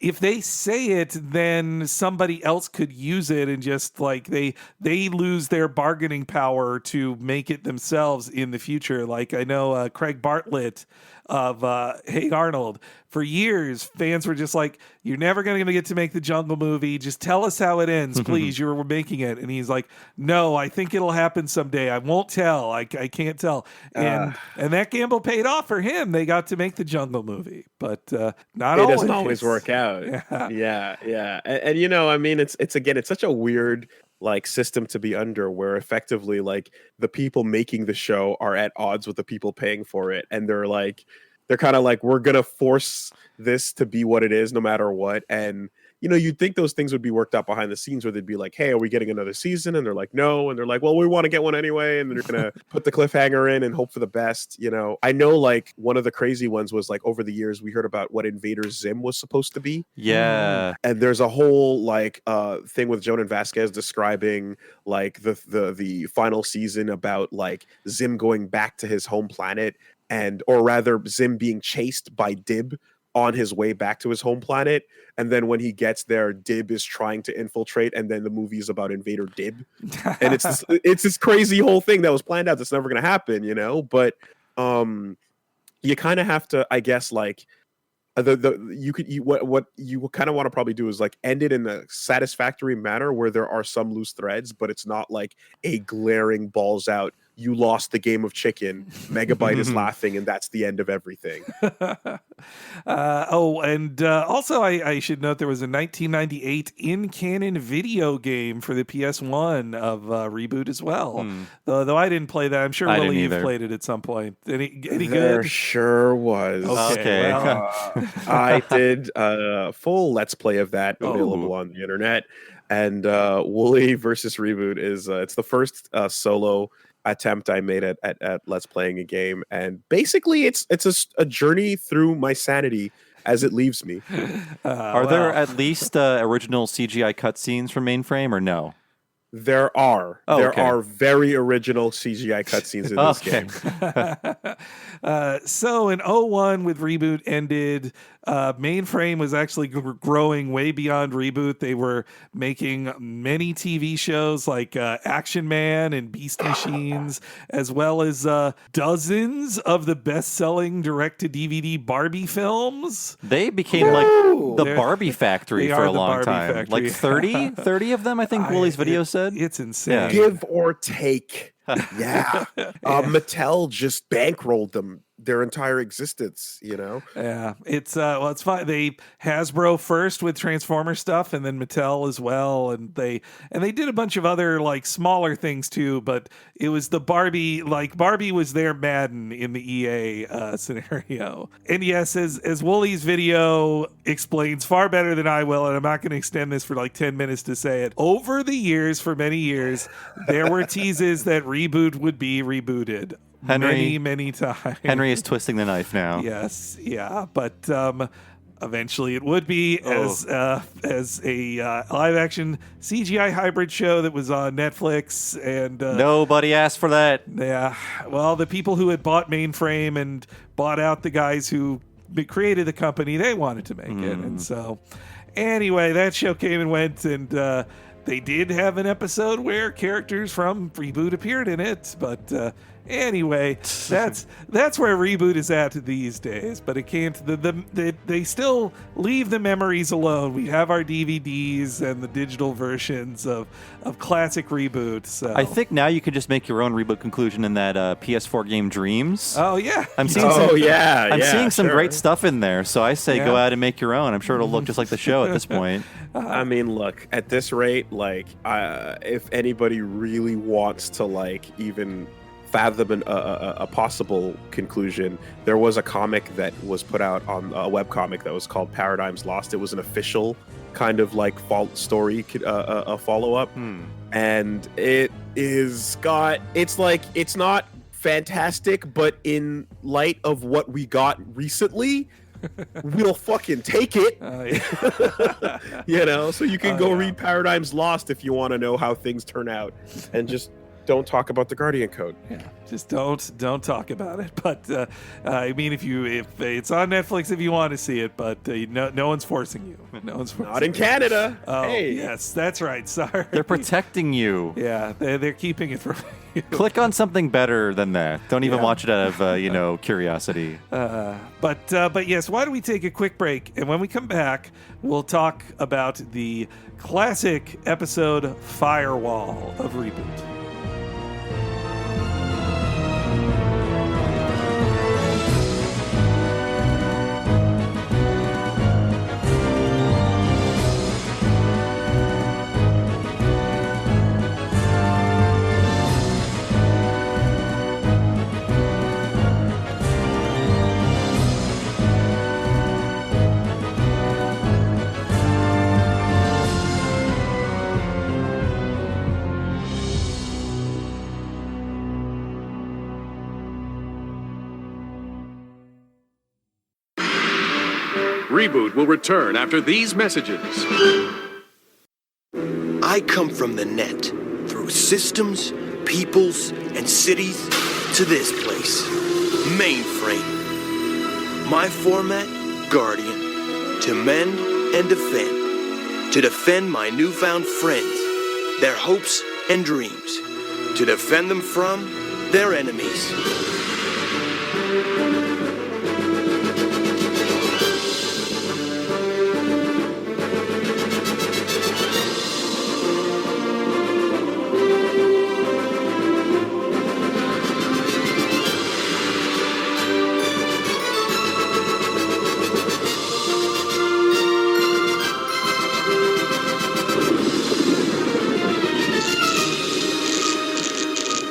If they say it, then somebody else could use it, and just like they lose their bargaining power to make it themselves in the future. Like I know Craig Bartlett of Hey Arnold, for years fans were just like, you're never going to get to make the Jungle movie, just tell us how it ends, please, you're making it. And he's like, no, I think it'll happen someday, I won't tell, I can't tell. And that gamble paid off for him. They got to make the Jungle movie, but not always. It doesn't always work out. Yeah. And you know, I mean, it's such a weird like system to be under, where effectively like the people making the show are at odds with the people paying for it, and they're kind of like, we're gonna force this to be what it is no matter what. And you know, you'd think those things would be worked out behind the scenes, where they'd be like, hey, are we getting another season? And they're like, no. And they're like, well, we want to get one anyway. And they're going to put the cliffhanger in and hope for the best. You know, I know like one of the crazy ones was like, over the years, we heard about what Invader Zim was supposed to be. Yeah. And there's a whole like thing with Jonan Vasquez describing like the final season about like Zim going back to his home planet, or rather Zim being chased by Dib on his way back to his home planet, and then when he gets there, Dib is trying to infiltrate, and then the movie is about Invader Dib, and it's this crazy whole thing that was planned out that's never going to happen, you know. But you kind of have to, I guess, like what you kind of want to probably do is like end it in a satisfactory manner where there are some loose threads, but it's not like a glaring balls out, you lost the game of chicken, Megabyte is laughing, and that's the end of everything. Also, I should note there was a 1998 in-canon video game for the PS1 of Reboot as well. Though I didn't play that. I'm sure Willie, you've played it at some point. Any good? There sure was. Okay. I did a full Let's Play of that available on the internet. And Woolie versus Reboot is it's the first solo attempt I made at Let's Playing a game, and basically it's a journey through my sanity as it leaves me. Are there at least original CGI cutscenes from Mainframe, or no? There are. There are very original CGI cutscenes in this game. So in 01, with Reboot ended, Mainframe was actually growing way beyond Reboot. They were making many TV shows like Action Man and Beast Machines, as well as dozens of the best-selling direct-to-DVD Barbie films. They became like the Barbie factory they for are a the long Barbie time. factory. Like 30 of them, I think Woolie's video said. It's insane. Give or take. Yeah. Mattel just bankrolled them their entire existence, you know? Yeah, it's it's fine. They Hasbro first with Transformer stuff, and then Mattel as well, and they did a bunch of other like smaller things too. But it was the Barbie, like Barbie was their Madden in the EA scenario. And yes, as Woolie's video explains far better than I will, and I'm not going to extend this for like 10 minutes to say it. Over the years, for many years, there were teases that Reboot would be rebooted. Many times. Henry is twisting the knife now. Yes, yeah, but eventually it would be as a live action CGI hybrid show that was on Netflix, and Nobody asked for that. yeah, well, the people who had bought Mainframe and bought out the guys who created the company, they wanted to make it, and so anyway, that show came and went, and they did have an episode where characters from Reboot appeared in it, but anyway, that's where Reboot is at these days. But it can't. They still leave the memories alone. We have our DVDs and the digital versions of classic Reboot. So I think now you can just make your own Reboot conclusion in that PS4 game Dreams. Oh yeah, I'm seeing I'm seeing some great stuff in there. So I say go out and make your own. I'm sure it'll look just like the show at this point. I mean, look, at this rate, like, if anybody really wants to, like, even fathom a possible conclusion, there was a comic that was put out on a webcomic that was called Paradigms Lost. It was an official kind of, like, story, a follow-up. And it is it's not fantastic, but in light of what we got recently, we'll fucking take it. You know, so you can go read Paradigms Lost if you want to know how things turn out, and just don't talk about the Guardian Code. Yeah, just don't talk about it. But I mean, if it's on Netflix if you want to see it, but no one's forcing you. No one's forcing Not in Canada. Oh, hey, yes, that's right. Sorry, They're protecting you. Yeah, they're keeping it from you. Click on something better than that. Don't even watch it out of curiosity. But yes, why don't we take a quick break, and when we come back, we'll talk about the classic episode Firewall of Reboot. ReBoot will return after these messages. I come from the net, through systems, peoples, and cities, to this place, Mainframe. My format, Guardian, to mend and defend. To defend my newfound friends, their hopes and dreams. To defend them from their enemies.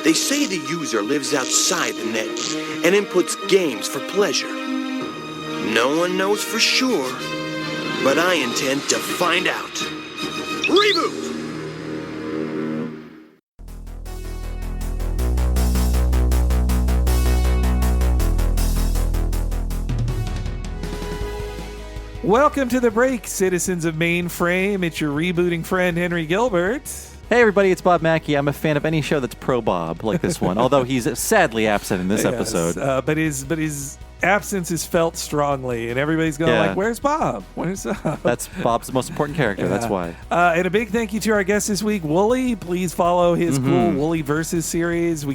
They say the user lives outside the net and inputs games for pleasure. No one knows for sure, but I intend to find out. ReBoot! Welcome to the break, citizens of Mainframe. It's your rebooting friend, Henry Gilbert. Hey everybody, it's Bob Mackey. I'm a fan of any show that's pro Bob, like this one. Although he's sadly absent in this episode. But his absence is felt strongly, and everybody's going Yeah. like, "Where's Bob? Where's Bob?" That's Bob's most important character. That's why. And a big thank you to our guest this week, Woolie. Please follow his cool Woolie Versus series.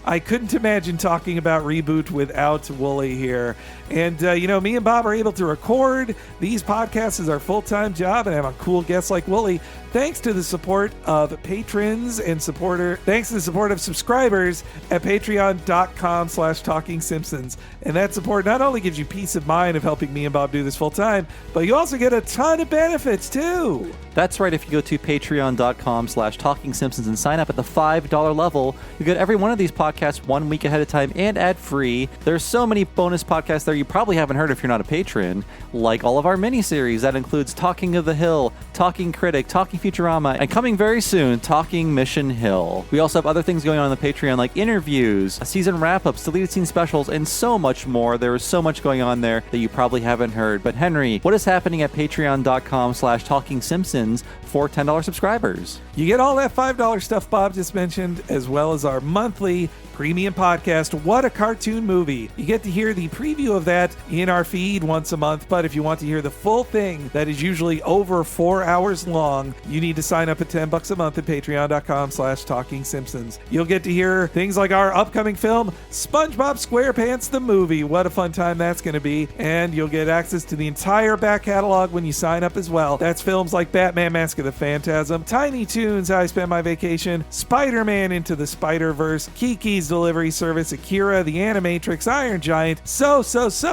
I couldn't imagine talking about ReBoot without Woolie here. And, me and Bob are able to record these podcasts as our full-time job and have a cool guest like Woolie. Thanks to the support of patrons and thanks to the support of subscribers at patreon.com/Talking Simpsons. And that support not only gives you peace of mind of helping me and Bob do this full time, but you also get a ton of benefits too. That's right. If you go to patreon.com/Talking Simpsons and sign up at the $5 level, you get every one of these podcasts 1 week ahead of time and ad-free. There's so many bonus podcasts there you probably haven't heard if you're not a patron, like all of our miniseries. That includes Talking of the Hill, Talking Critic, Talking Futurama, and coming very soon, Talking Mission Hill. We also have other things going on the Patreon like interviews, season wrap-ups, deleted scene specials, and so much more. There is so much going on there that you probably haven't heard. But Henry, what is happening at patreon.com/Talking Simpsons for $10 subscribers? You get all that $5 stuff Bob just mentioned, as well as our monthly premium podcast, What a Cartoon Movie. You get to hear the preview of that in our feed once a month, but if you want to hear the full thing that is usually over 4 hours long, you need to sign up at $10 a month at patreon.com/Talking Simpsons. You'll get to hear things like our upcoming film, SpongeBob SquarePants the Movie. What a fun time that's going to be. And you'll get access to the entire back catalog when you sign up as well. That's films like Batman Mask of the Phantasm, Tiny Toons, How I Spend My Vacation, Spider-Man Into the Spider-Verse, Kiki's Delivery Service, Akira, The Animatrix, Iron Giant, so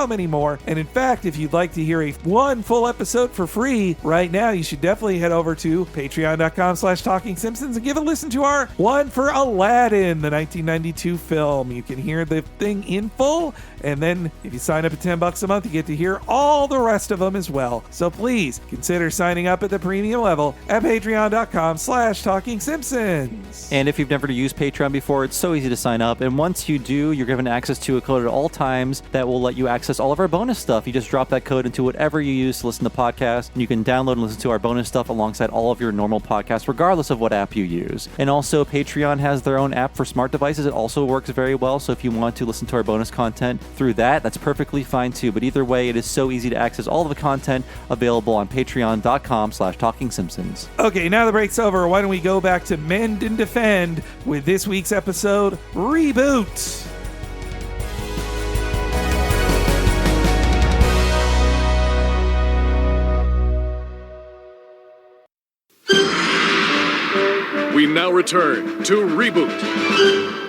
many more. And in fact, if you'd like to hear one full episode for free right now, you should definitely head over to patreon.com/Talking Simpsons and give a listen to our one for Aladdin, the 1992 film. You can hear the thing in full, and then if you sign up at $10 a month, you get to hear all the rest of them as well. So please consider signing up at the premium level at patreon.com/Talking Simpsons. And if you've never used Patreon before, it's so easy to sign up. And once you do, you're given access to a code at all times that will let you access all of our bonus stuff. You just drop that code into whatever you use to listen to podcasts, and you can download and listen to our bonus stuff alongside all of your normal podcasts, regardless of what app you use. And also, Patreon has their own app for smart devices. It also works very well. So if you want to listen to our bonus content through that, that's perfectly fine too. But either way, it is so easy to access all of the content available on patreon.com/Talking Simpsons. Okay, now the break's over. Why don't we go back to Mend and Defend with this week's episode, ReBoot. We now return to ReBoot.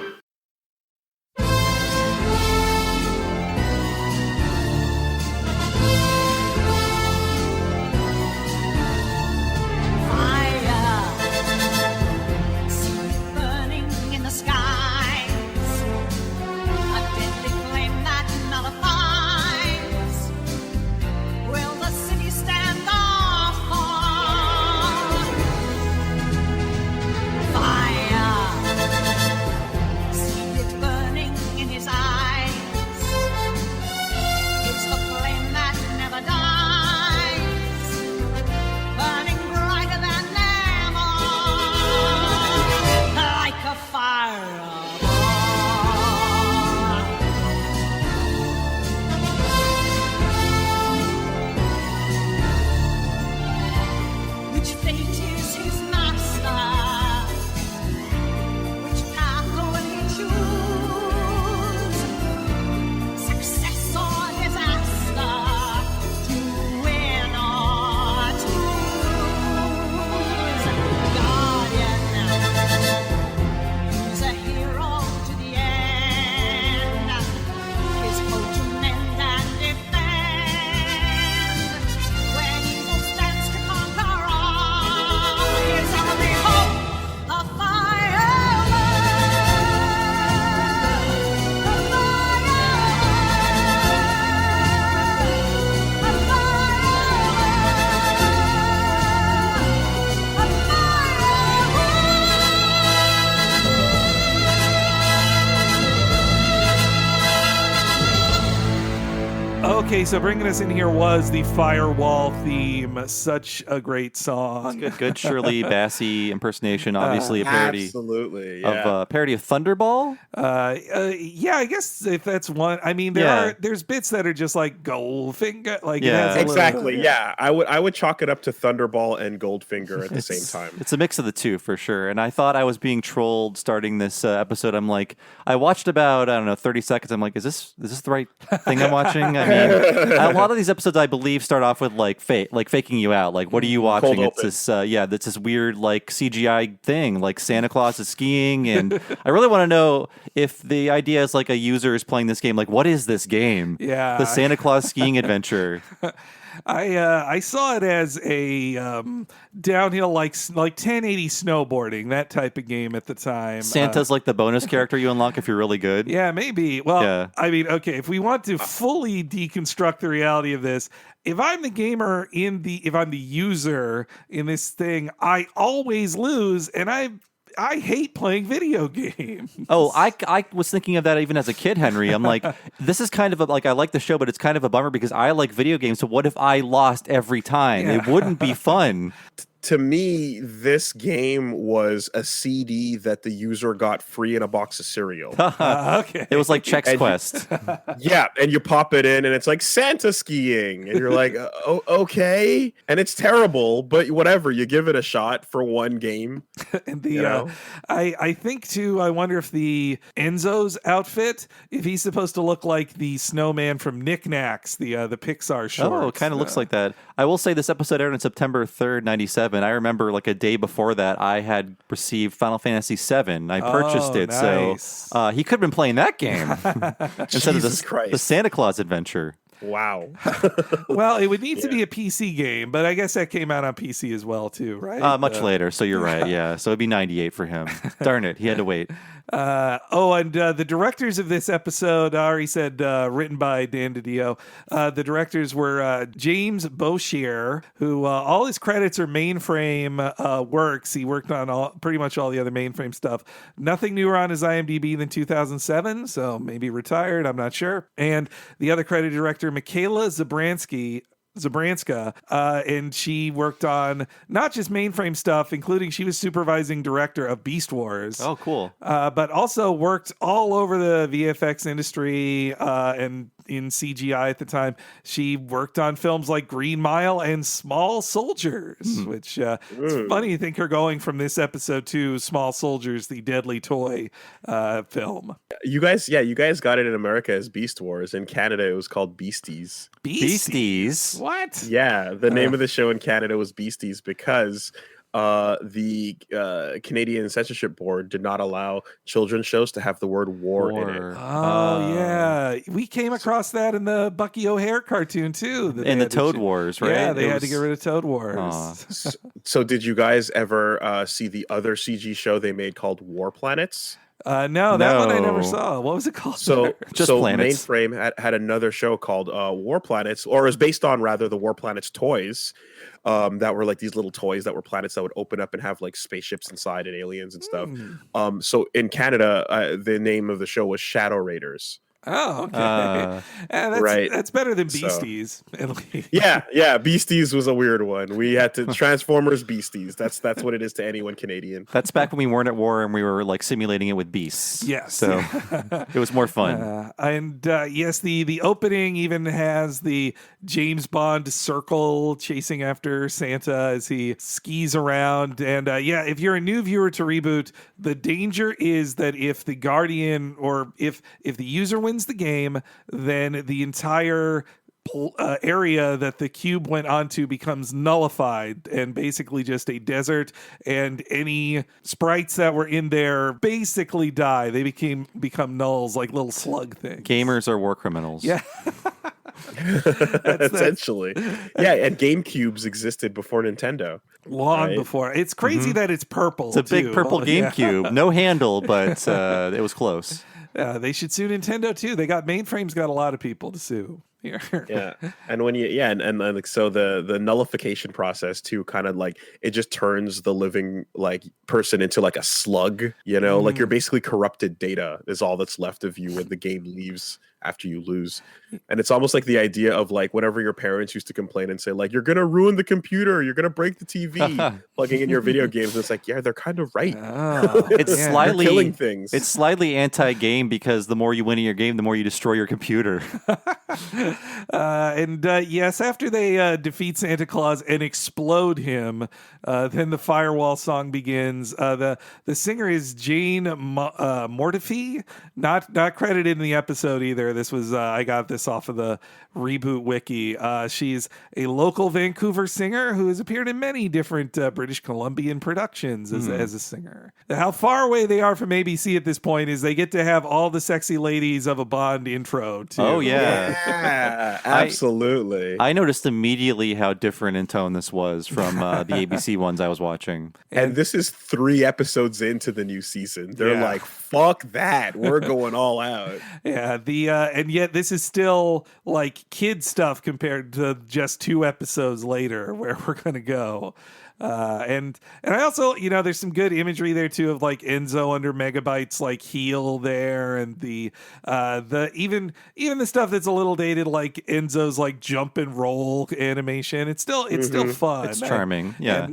Okay, so bringing us in here was the Firewall theme. Such a great song. Good Shirley Bassey impersonation. Obviously, a parody Absolutely, of parody of Thunderball. Yeah, I guess if that's one. I mean, there's bits that are just like Goldfinger. Like it Yeah. has a exactly. little- Yeah, I would chalk it up to Thunderball and Goldfinger at the same time. It's a mix of the two for sure. And I thought I was being trolled starting this episode. I'm like, I watched about 30 seconds. I'm like, is this the right thing I'm watching? I mean, a lot of these episodes I believe start off with like faking you out. Like, what are you watching? Cold It's this that's this weird like CGI thing. Like Santa Claus is skiing, and I really want to know if the idea is like a user is playing this game. Like, what is this game? Yeah. The Santa Claus skiing adventure. I saw it as a downhill like 1080 snowboarding, that type of game at the time. Santa's like the bonus character you unlock if you're really good. Yeah, maybe. Well, Yeah. I mean, okay, if we want to fully deconstruct the reality of this, if I'm the gamer if I'm the user in this thing, I always lose, and I hate playing video games. Oh, I was thinking of that even as a kid, Henry. I'm like, this is kind of like, I like the show, but it's kind of a bummer because I like video games. So what if I lost every time? It wouldn't be fun. To me, this game was a CD that the user got free in a box of cereal. Okay. It was like Chex And- Quest. Yeah, and you pop it in, and it's like Santa skiing, and you're like, oh, okay, and it's terrible, but whatever. You give it a shot for one game. And the You know? I think too, I wonder if the Enzo's outfit, if he's supposed to look like the snowman from Knick Knacks, the Pixar short. Oh, it kind of looks like that. I will say this episode aired on September 3rd, 97. I remember like a day before that, I had received Final Fantasy VII. I purchased it. Nice. So he could have been playing that game instead of Jesus Christ. the Santa Claus adventure. Wow. Well, it would need to be a PC game, but I guess that came out on PC as well too, right? Much later. So you're right. Yeah. So it'd be 98 for him. Darn it. He had to wait. And the directors of this episode, I already said, written by Dan DiDio. The directors were James Boshier, who all his credits are mainframe works. He worked on pretty much all the other mainframe stuff. Nothing newer on his IMDb than 2007, so maybe retired. I'm not sure. And the other credited director, Michaela Zabranska, and she worked on not just mainframe stuff, including she was supervising director of Beast Wars. Oh, cool. But also worked all over the VFX industry and in CGI at the time. She worked on films like Green Mile and Small Soldiers, which it's funny to think her going from this episode to Small Soldiers, the Deadly Toy film. You guys got it in America as Beast Wars. In Canada, it was called Beasties. Beasties. What? Yeah, the name of the show in Canada was Beasties because the Canadian Censorship Board did not allow children's shows to have the word war in it. Oh, yeah. We came across that in the Bucky O'Hare cartoon, too. that they In the had to Toad ch- Wars, right? Yeah, they It had to was- get rid of Toad Wars. Aw. So did you guys ever see the other CG show they made called War Planets? No, that one I never No. saw. What was it called? So, Just planets. Mainframe had another show called War Planets, or is based on rather the War Planets toys, that were like these little toys that were planets that would open up and have like spaceships inside and aliens and stuff. So in Canada, the name of the show was Shadow Raiders. Oh, okay. That's, right. That's better than So- Beasties, at least. Yeah, Beasties was a weird one. We had to Transformers Beasties. That's what it is to anyone Canadian. That's back when we weren't at war and we were like simulating it with beasts. Yes. So it was more fun. Yes, the opening even has the James Bond circle chasing after Santa as he skis around. And if you're a new viewer to Reboot, the danger is that if the Guardian or if the user wins the game, then the entire area that the cube went onto becomes nullified and basically just a desert, and any sprites that were in there basically die. They become nulls, like little slug things. Gamers are war criminals. Yeah. Essentially. Yeah, and GameCubes existed before Nintendo. Long Right. before. It's crazy that it's purple. It's a big too. purple Yeah. GameCube. No handle, but it was close. They should sue Nintendo too. They got mainframes, got a lot of people to sue. here. Yeah, and when and like, so the nullification process too, kind of like it just turns the living like person into like a slug, like you're basically corrupted data is all that's left of you when the game leaves after you lose. And it's almost like the idea of like whenever your parents used to complain and say like, you're gonna ruin the computer, you're gonna break the TV plugging in your video games, and it's like, yeah, they're kind of right. It's Yeah. slightly They're killing things. It's slightly anti-game because the more you win in your game, the more you destroy your computer. Yes, after they defeat Santa Claus and explode him, then the Firewall song begins. The singer is Jane Mortefi, not credited in the episode either. This was I got this off of the ReBoot wiki. She's a local Vancouver singer who has appeared in many different British Columbian productions as a singer. How far away they are from ABC at this point is they get to have all the sexy ladies of a Bond intro too. Oh yeah. Yeah, absolutely. I noticed immediately how different in tone this was from the ABC ones I was watching. And this is 3 episodes into the new season. They're Yeah. like, fuck that. We're going all out. Yeah, and yet this is still like kid stuff compared to just 2 episodes later where we're gonna go. And I also, there's some good imagery there too of like Enzo under Megabyte's like heel there, and the even the stuff that's a little dated, like Enzo's like jump and roll animation. It's still fun. It's charming. Yeah.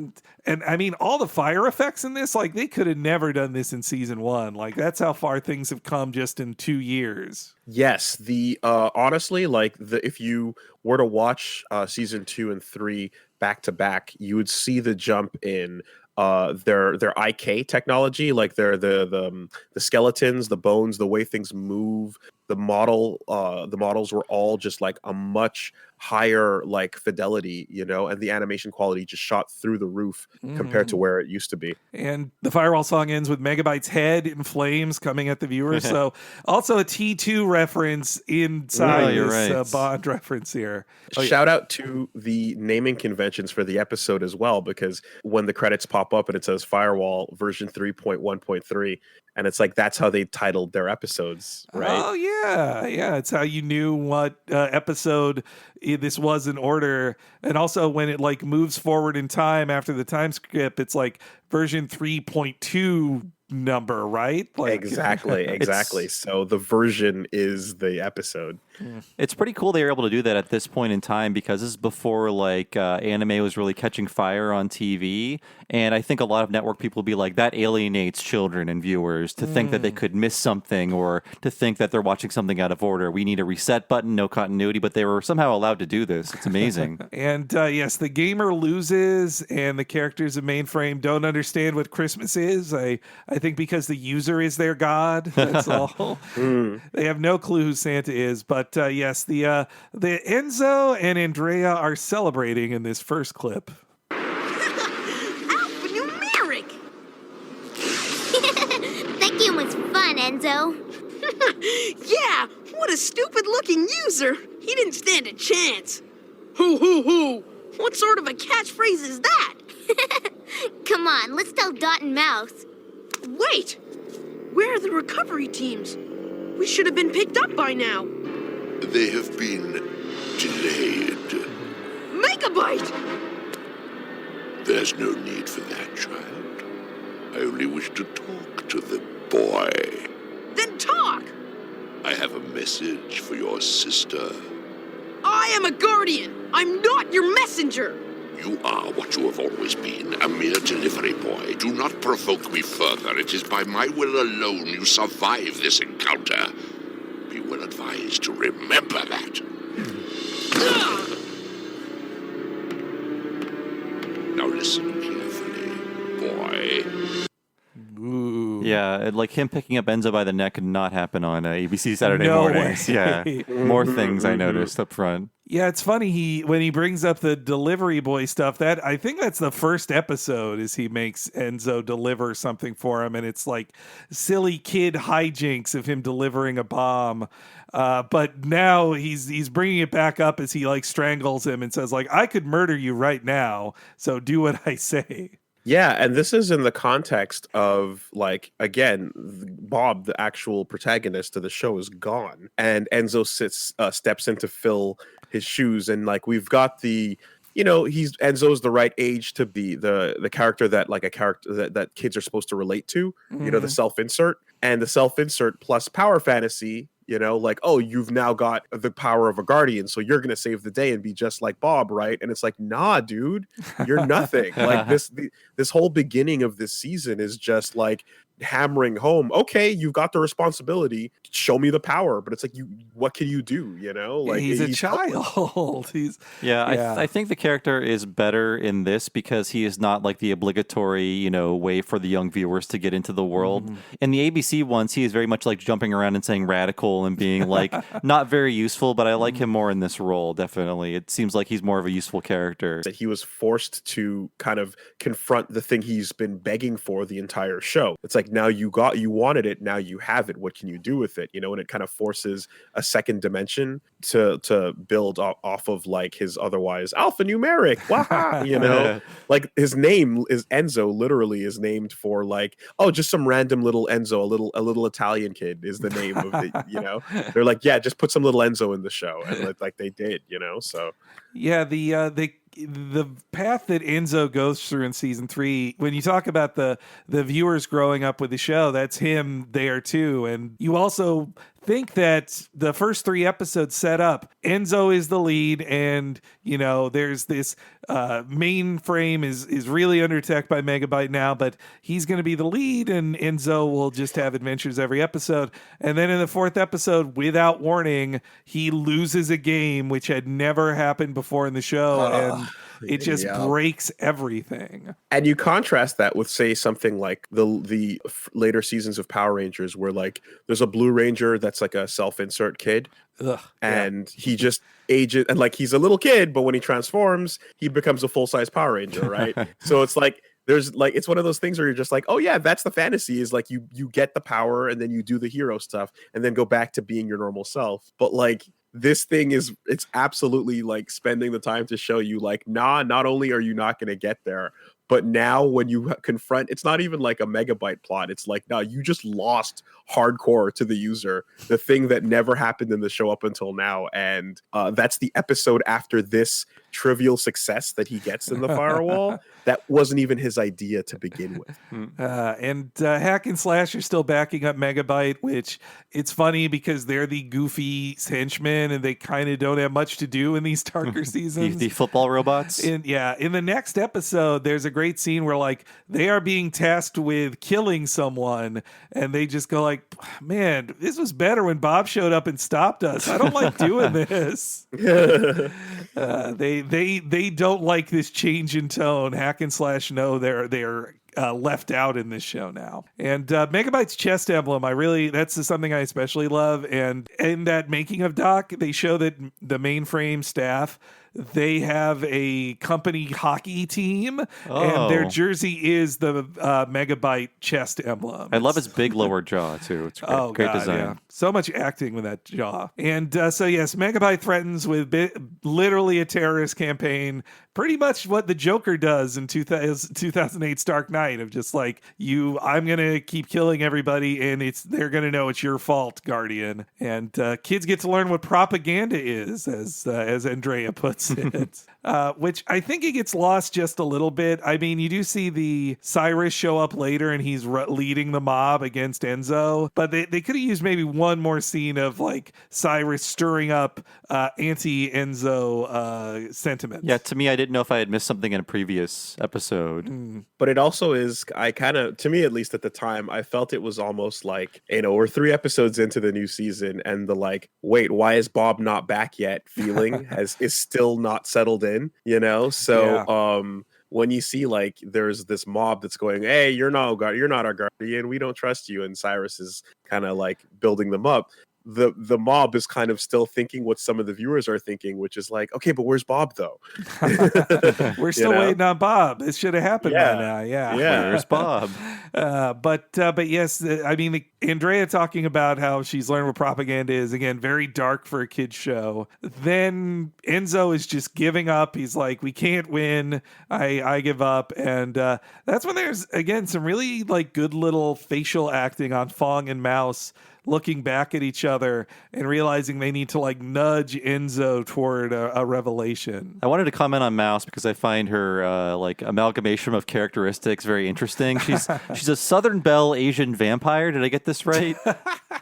And I mean, all the fire effects in this, like they could have never done this in season 1. Like that's how far things have come just in 2 years. Yes, the honestly, like if you were to watch season 2 and 3 back to back, you would see the jump in their IK technology, like the skeletons, the bones, the way things move. The models were all just like a much higher like fidelity, and the animation quality just shot through the roof compared to where it used to be. And the Firewall song ends with Megabyte's head in flames coming at the viewer. So also a T2 reference inside you're this right. Bond reference here. Shout out to the naming conventions for the episode as well, because when the credits pop up and it says Firewall version 3.1.3, and it's like that's how they titled their episodes, right? Oh yeah, it's how you knew what episode this was in order. And also when it like moves forward in time after the time skip, it's like version 3.2 number, right? Like, Exactly. So the version is the episode. It's pretty cool they were able to do that at this point in time, because this is before like anime was really catching fire on TV. And I think a lot of network people will be like, that alienates children and viewers to think that they could miss something, or to think that they're watching something out of order. We need a reset button, no continuity, but they were somehow allowed to do this. It's amazing. And yes, the gamer loses, and the characters of Mainframe don't understand what Christmas is. I think because the user is their god. That's all. They have no clue who Santa is. But yes, the Enzo and Andrea are celebrating in this first clip. Alphanumeric! That game was fun, Enzo. Yeah, what a stupid-looking user. He didn't stand a chance. Hoo. What sort of a catchphrase is that? Come on, let's tell Dot and Mouse. Wait, where are the recovery teams? We should have been picked up by now. They have been delayed. Megabyte! There's no need for that, child. I only wish to talk to the boy. Then talk! I have a message for your sister. I am a guardian. I'm not your messenger. You are what you have always been, a mere delivery boy. Do not provoke me further. It is by my will alone you survive this encounter. Be well advised to remember that. Now listen carefully, boy. Ooh. Yeah, like him picking up Enzo by the neck could not happen on ABC Saturday No mornings. way. Yeah, more things I noticed up front. Yeah, it's funny. When he brings up the delivery boy stuff, that I think that's the first episode is he makes Enzo deliver something for him, and it's like silly kid hijinks of him delivering a bomb. But now he's bringing it back up as he like strangles him and says like, "I could murder you right now, so do what I say." Yeah, and this is in the context of like again, Bob, the actual protagonist of the show, is gone, and Enzo steps in to fill his shoes, and like we've got the. He's Enzo's the right age to be the character that like a character that kids are supposed to relate to. The self-insert and the self-insert plus power fantasy. Like, oh, you've now got the power of a guardian, so you're gonna save the day and be just like Bob, right? And it's like, nah, dude, you're nothing. Like this whole beginning of this season is just like hammering home, okay, you've got the responsibility, show me the power, but it's like, what can you do? Like he's a child. I think the character is better in this because he is not like the obligatory way for the young viewers to get into the world. In the ABC ones, he is very much like jumping around and saying radical and being like not very useful, but I like him more in this role. Definitely, it seems like he's more of a useful character. That he was forced to kind of confront the thing he's been begging for the entire show. It's like, now you wanted it, now you have it, what can you do with it? And it kind of forces a second dimension to build off of like his otherwise alphanumeric like his name is Enzo, literally is named for like, oh, just some random little Enzo, a little Italian kid is the name of it. They're like, yeah, just put some little Enzo in the show, and like they did, so yeah, the path that Enzo goes through in season 3, when you talk about the viewers growing up with the show, that's him there too. And you also think that the first 3 episodes set up Enzo is the lead, and there's this mainframe is really under attack by Megabyte now, but he's going to be the lead, and Enzo will just have adventures every episode. And then in the 4th episode, without warning, he loses a game which had never happened before in the show, and it just breaks everything. And you contrast that with, say, something like the later seasons of Power Rangers, where like there's a Blue Ranger that's like a self-insert kid. He just ages, and like he's a little kid, but when he transforms, he becomes a full-size Power Ranger, right? So it's like there's like, it's one of those things where you're just like, oh yeah, that's the fantasy, is like you get the power and then you do the hero stuff and then go back to being your normal self. But like this thing it's absolutely like spending the time to show you like, nah, not only are you not going to get there, but now when you confront, it's not even like a Megabyte plot. It's like, no, you just lost hardcore to the user, the thing that never happened in the show up until now. And that's the episode after this trivial success that he gets in the Firewall. That wasn't even his idea to begin with. And Hack and Slash are still backing up Megabyte, which it's funny because they're the goofy henchmen and they kind of don't have much to do in these darker seasons. The football robots. In the next episode, there's a great scene where like they are being tasked with killing someone and they just go like, man, this was better when Bob showed up and stopped us. I don't like doing this. They don't like this change in tone. Hack and Slash know they're left out in this show now. And Megabyte's chest emblem, that's something I especially love. And in that making of doc, they show that the mainframe staff, they have a company hockey team, and their jersey is the Megabyte chest emblem. I love his big lower jaw, too. It's great, great design. Yeah. So much acting with that jaw. And so, yes, Megabyte threatens with literally a terrorist campaign, pretty much what the Joker does in 2008's Dark Knight, of just like, I'm going to keep killing everybody, and they're going to know it's your fault, Guardian. And kids get to learn what propaganda is, as Andrea puts it, which I think it gets lost just a little bit. I mean, you do see the Cyrus show up later and he's leading the mob against Enzo, but they could have used maybe one more scene of like Cyrus stirring up anti-Enzo sentiments. Yeah, to me, I didn't know if I had missed something in a previous episode. But it also is, to me at least at the time, I felt it was almost like, we're 3 episodes into the new season and the like, wait, why is Bob not back yet feeling is still not settled in, so when you see like there's this mob that's going, hey, you're not our guardian, we don't trust you, and Cyrus is kind of like building them up, the mob is kind of still thinking what some of the viewers are thinking, which is like, okay, but where's Bob though? We're still waiting on Bob. This should have happened by now. Yeah. Where's Bob? But yes, I mean, Andrea talking about how she's learned what propaganda is, again, very dark for a kid's show. Then Enzo is just giving up. He's like, we can't win. I give up. And that's when there's, again, some really like good little facial acting on Fong and Mouse, looking back at each other and realizing they need to like nudge Enzo toward a revelation. I wanted to comment on Mouse because I find her like amalgamation of characteristics very interesting. She's a Southern Belle Asian vampire. Did I get this right?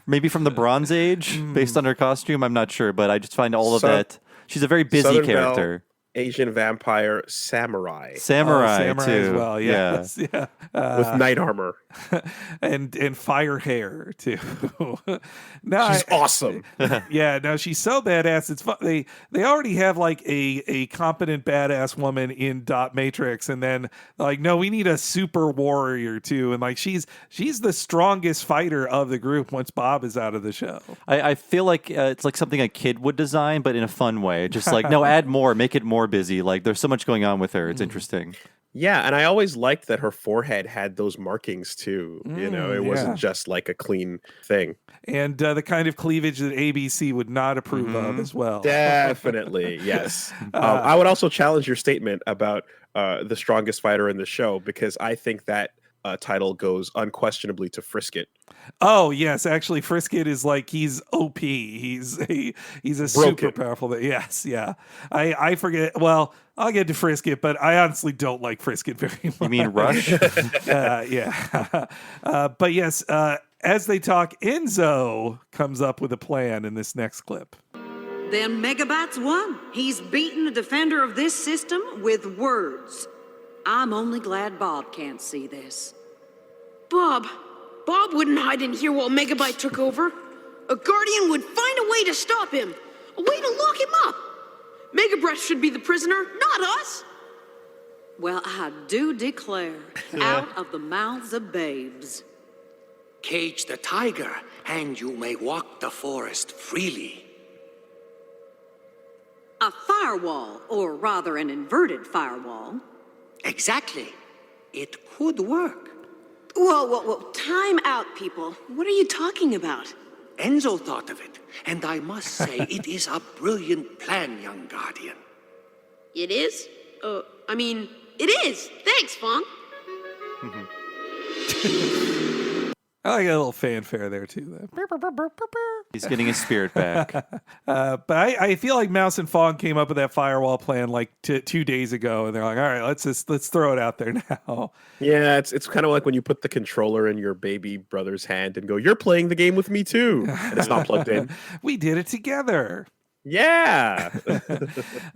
Maybe from the Bronze Age, based on her costume. I'm not sure, but I just find all of that. She's a very busy Southern character. Belle, Asian vampire, samurai Samurai too. As well. Yes. Yeah. with knight armor. and fire hair too. She's awesome. Yeah, no, she's so badass. It's fun. They already have like a competent badass woman in Dot Matrix, and then like, no, we need a super warrior too. And like she's the strongest fighter of the group once Bob is out of the show. I feel like it's like something a kid would design, but in a fun way. Just like, no, add more, make it more busy. Like there's so much going on with her. It's interesting. Yeah, and I always liked that her forehead had those markings too. It wasn't just like a clean thing. And the kind of cleavage that ABC would not approve of as well. Definitely, yes. I would also challenge your statement about the strongest fighter in the show, because I think that title goes unquestionably to Frisket. Oh yes, actually, Frisket is like he's OP. He's a super powerful. Yes, yeah. I forget. Well, I'll get to Frisket, but I honestly don't like Frisket very much. You mean Rush? Yeah. But yes, as they talk, Enzo comes up with a plan in this next clip. Then Megabytes won. He's beaten the defender of this system with words. I'm only glad Bob can't see this. Bob wouldn't hide in here while Megabyte took over. A Guardian would find a way to stop him. A way to lock him up. Megabreath should be the prisoner, not us. Well, I do declare, out of the mouths of babes. Cage the tiger, and you may walk the forest freely. A firewall, or rather an inverted firewall. Exactly. It could work. Whoa. Time out, people. What are you talking about? Enzo thought of it, and I must say it is a brilliant plan, young Guardian. It is? It is. Thanks, Fong. I like a little fanfare there too. He's getting his spirit back. But I feel like Mouse and Fong came up with that firewall plan like 2 days ago, and they're like, all right, let's throw it out there now. Yeah, it's kind of like when you put the controller in your baby brother's hand and go, "You're playing the game with me too," and it's not plugged in. We did it together. Yeah.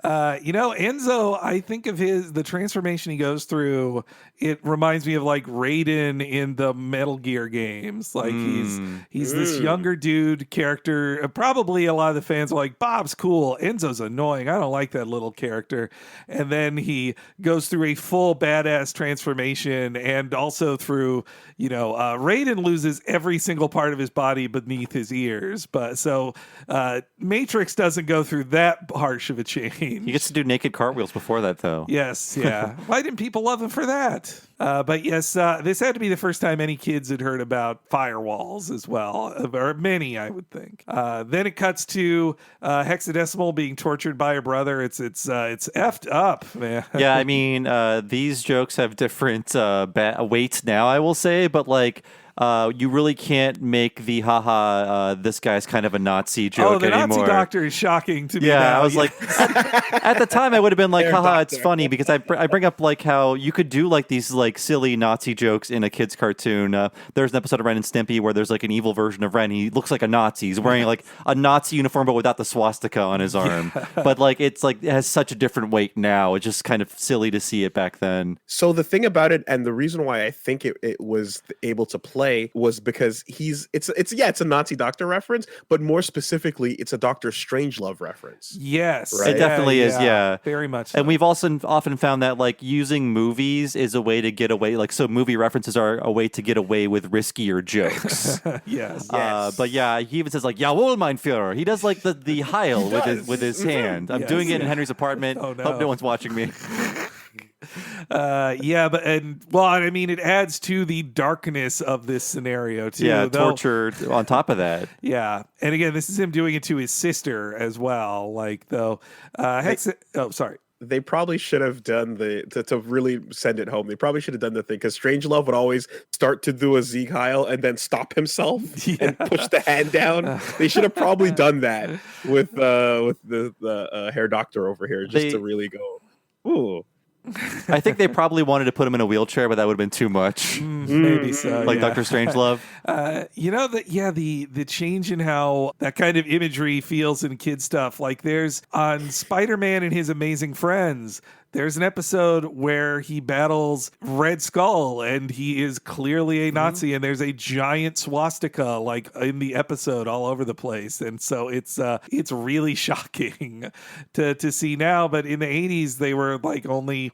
Enzo, I think of the transformation he goes through, it reminds me of like Raiden in the Metal Gear games. Like he's this younger dude character. Probably a lot of the fans are like, Bob's cool, Enzo's annoying, I don't like that little character. And then he goes through a full badass transformation, and also through, Raiden loses every single part of his body beneath his ears. But so Matrix doesn't go through that harsh of a change. He gets to do naked cartwheels before that, though. Yes, yeah. Why didn't people love him for that? But yes, this had to be the first time any kids had heard about firewalls as well, or many, I would think. Then it cuts to Hexadecimal being tortured by her brother. It's effed up, man. Yeah, I mean, these jokes have different weights now, I will say, but like, you really can't make the this guy's kind of a Nazi joke the anymore. Nazi doctor is shocking to me. Yeah, now. I was like, at the time I would have been like, it's funny, because I bring up like how you could do like these like silly Nazi jokes in a kid's cartoon. There's an episode of Ren and Stimpy where there's like an evil version of Ren. He looks like a Nazi. He's wearing like a Nazi uniform but without the swastika on his arm. But like it has such a different weight now. It's just kind of silly to see it back then. So the thing about it, and the reason why I think it was able to play play was because it's a Nazi doctor reference, but more specifically, it's a Doctor Strangelove reference. Yes, Right? It definitely is, yeah. very much so. And we've also often found that like using movies is a way to get away. Like, so movie references are a way to get away with riskier jokes. Yes. But yeah, he even says like "Jawohl, mein Führer." He does like the Heil with his hand. I'm Yes, doing it in yeah. Henry's apartment. Oh, no. Hope no one's watching me. I mean, it adds to the darkness of this scenario too. Yeah, though. torture on top of that. Yeah, and again, this is him doing it to his sister as well. Like though, sorry. They probably should have done to really send it home. They probably should have done the thing because Strangelove would always start to do a Sieg Heil and then stop himself and push the hand down. They should have probably done that with the hair doctor over here to really go. Ooh. I think they probably wanted to put him in a wheelchair, but that would have been too much. Maybe so. Like yeah. Dr. Strangelove. The change in how that kind of imagery feels in kid stuff. Like there's on Spider-Man and His Amazing Friends, there's an episode where he battles Red Skull and he is clearly a Nazi and there's a giant swastika like in the episode all over the place. And so it's really shocking to see now. But in the 80s, they were like only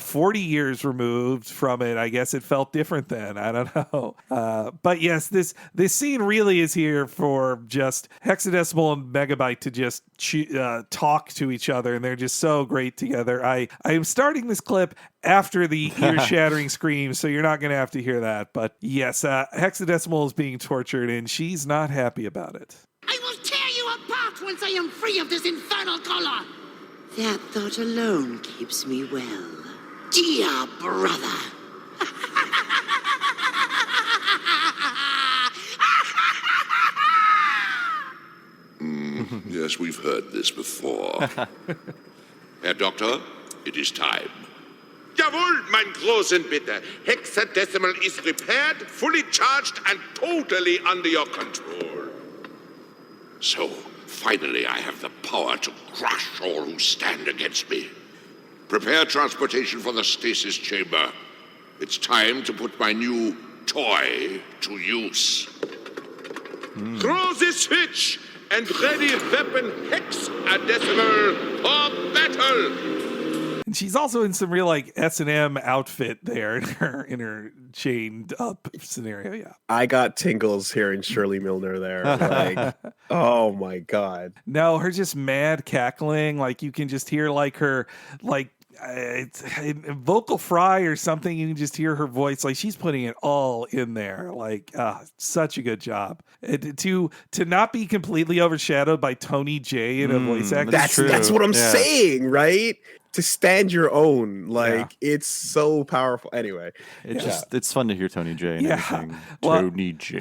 40 years removed from it. I guess it felt different then. I don't know. But yes, this scene really is here for just Hexadecimal and Megabyte to just talk to each other, and they're just so great together. I am starting this clip after the ear-shattering screams, so you're not going to have to hear that. But yes, Hexadecimal is being tortured, and she's not happy about it. I will tear you apart once I am free of this infernal collar. That thought alone keeps me well. Dear brother. Yes, we've heard this before. Herr Doctor, it is time. Jawohl, mein großen Bitte. Hexadecimal is repaired, fully charged, and totally under your control. So, finally I have the power to crush all who stand against me. Prepare transportation for the stasis chamber. It's time to put my new toy to use. Throw the switch and ready weapon Hexadecimal for battle. And she's also in some real like S&M outfit there in her chained up scenario. Yeah. I got tingles hearing Shirley Milner there. Like, oh my God. No, her just mad cackling. Like you can just hear like her like it's vocal fry or something. You can just hear her voice. Like she's putting it all in there. Like such a good job. To not be completely overshadowed by Tony J in a voice actor. That's what I'm saying, right? To stand your own, like it's so powerful. Anyway, it's fun to hear Tony J and everything. Well, Tony J.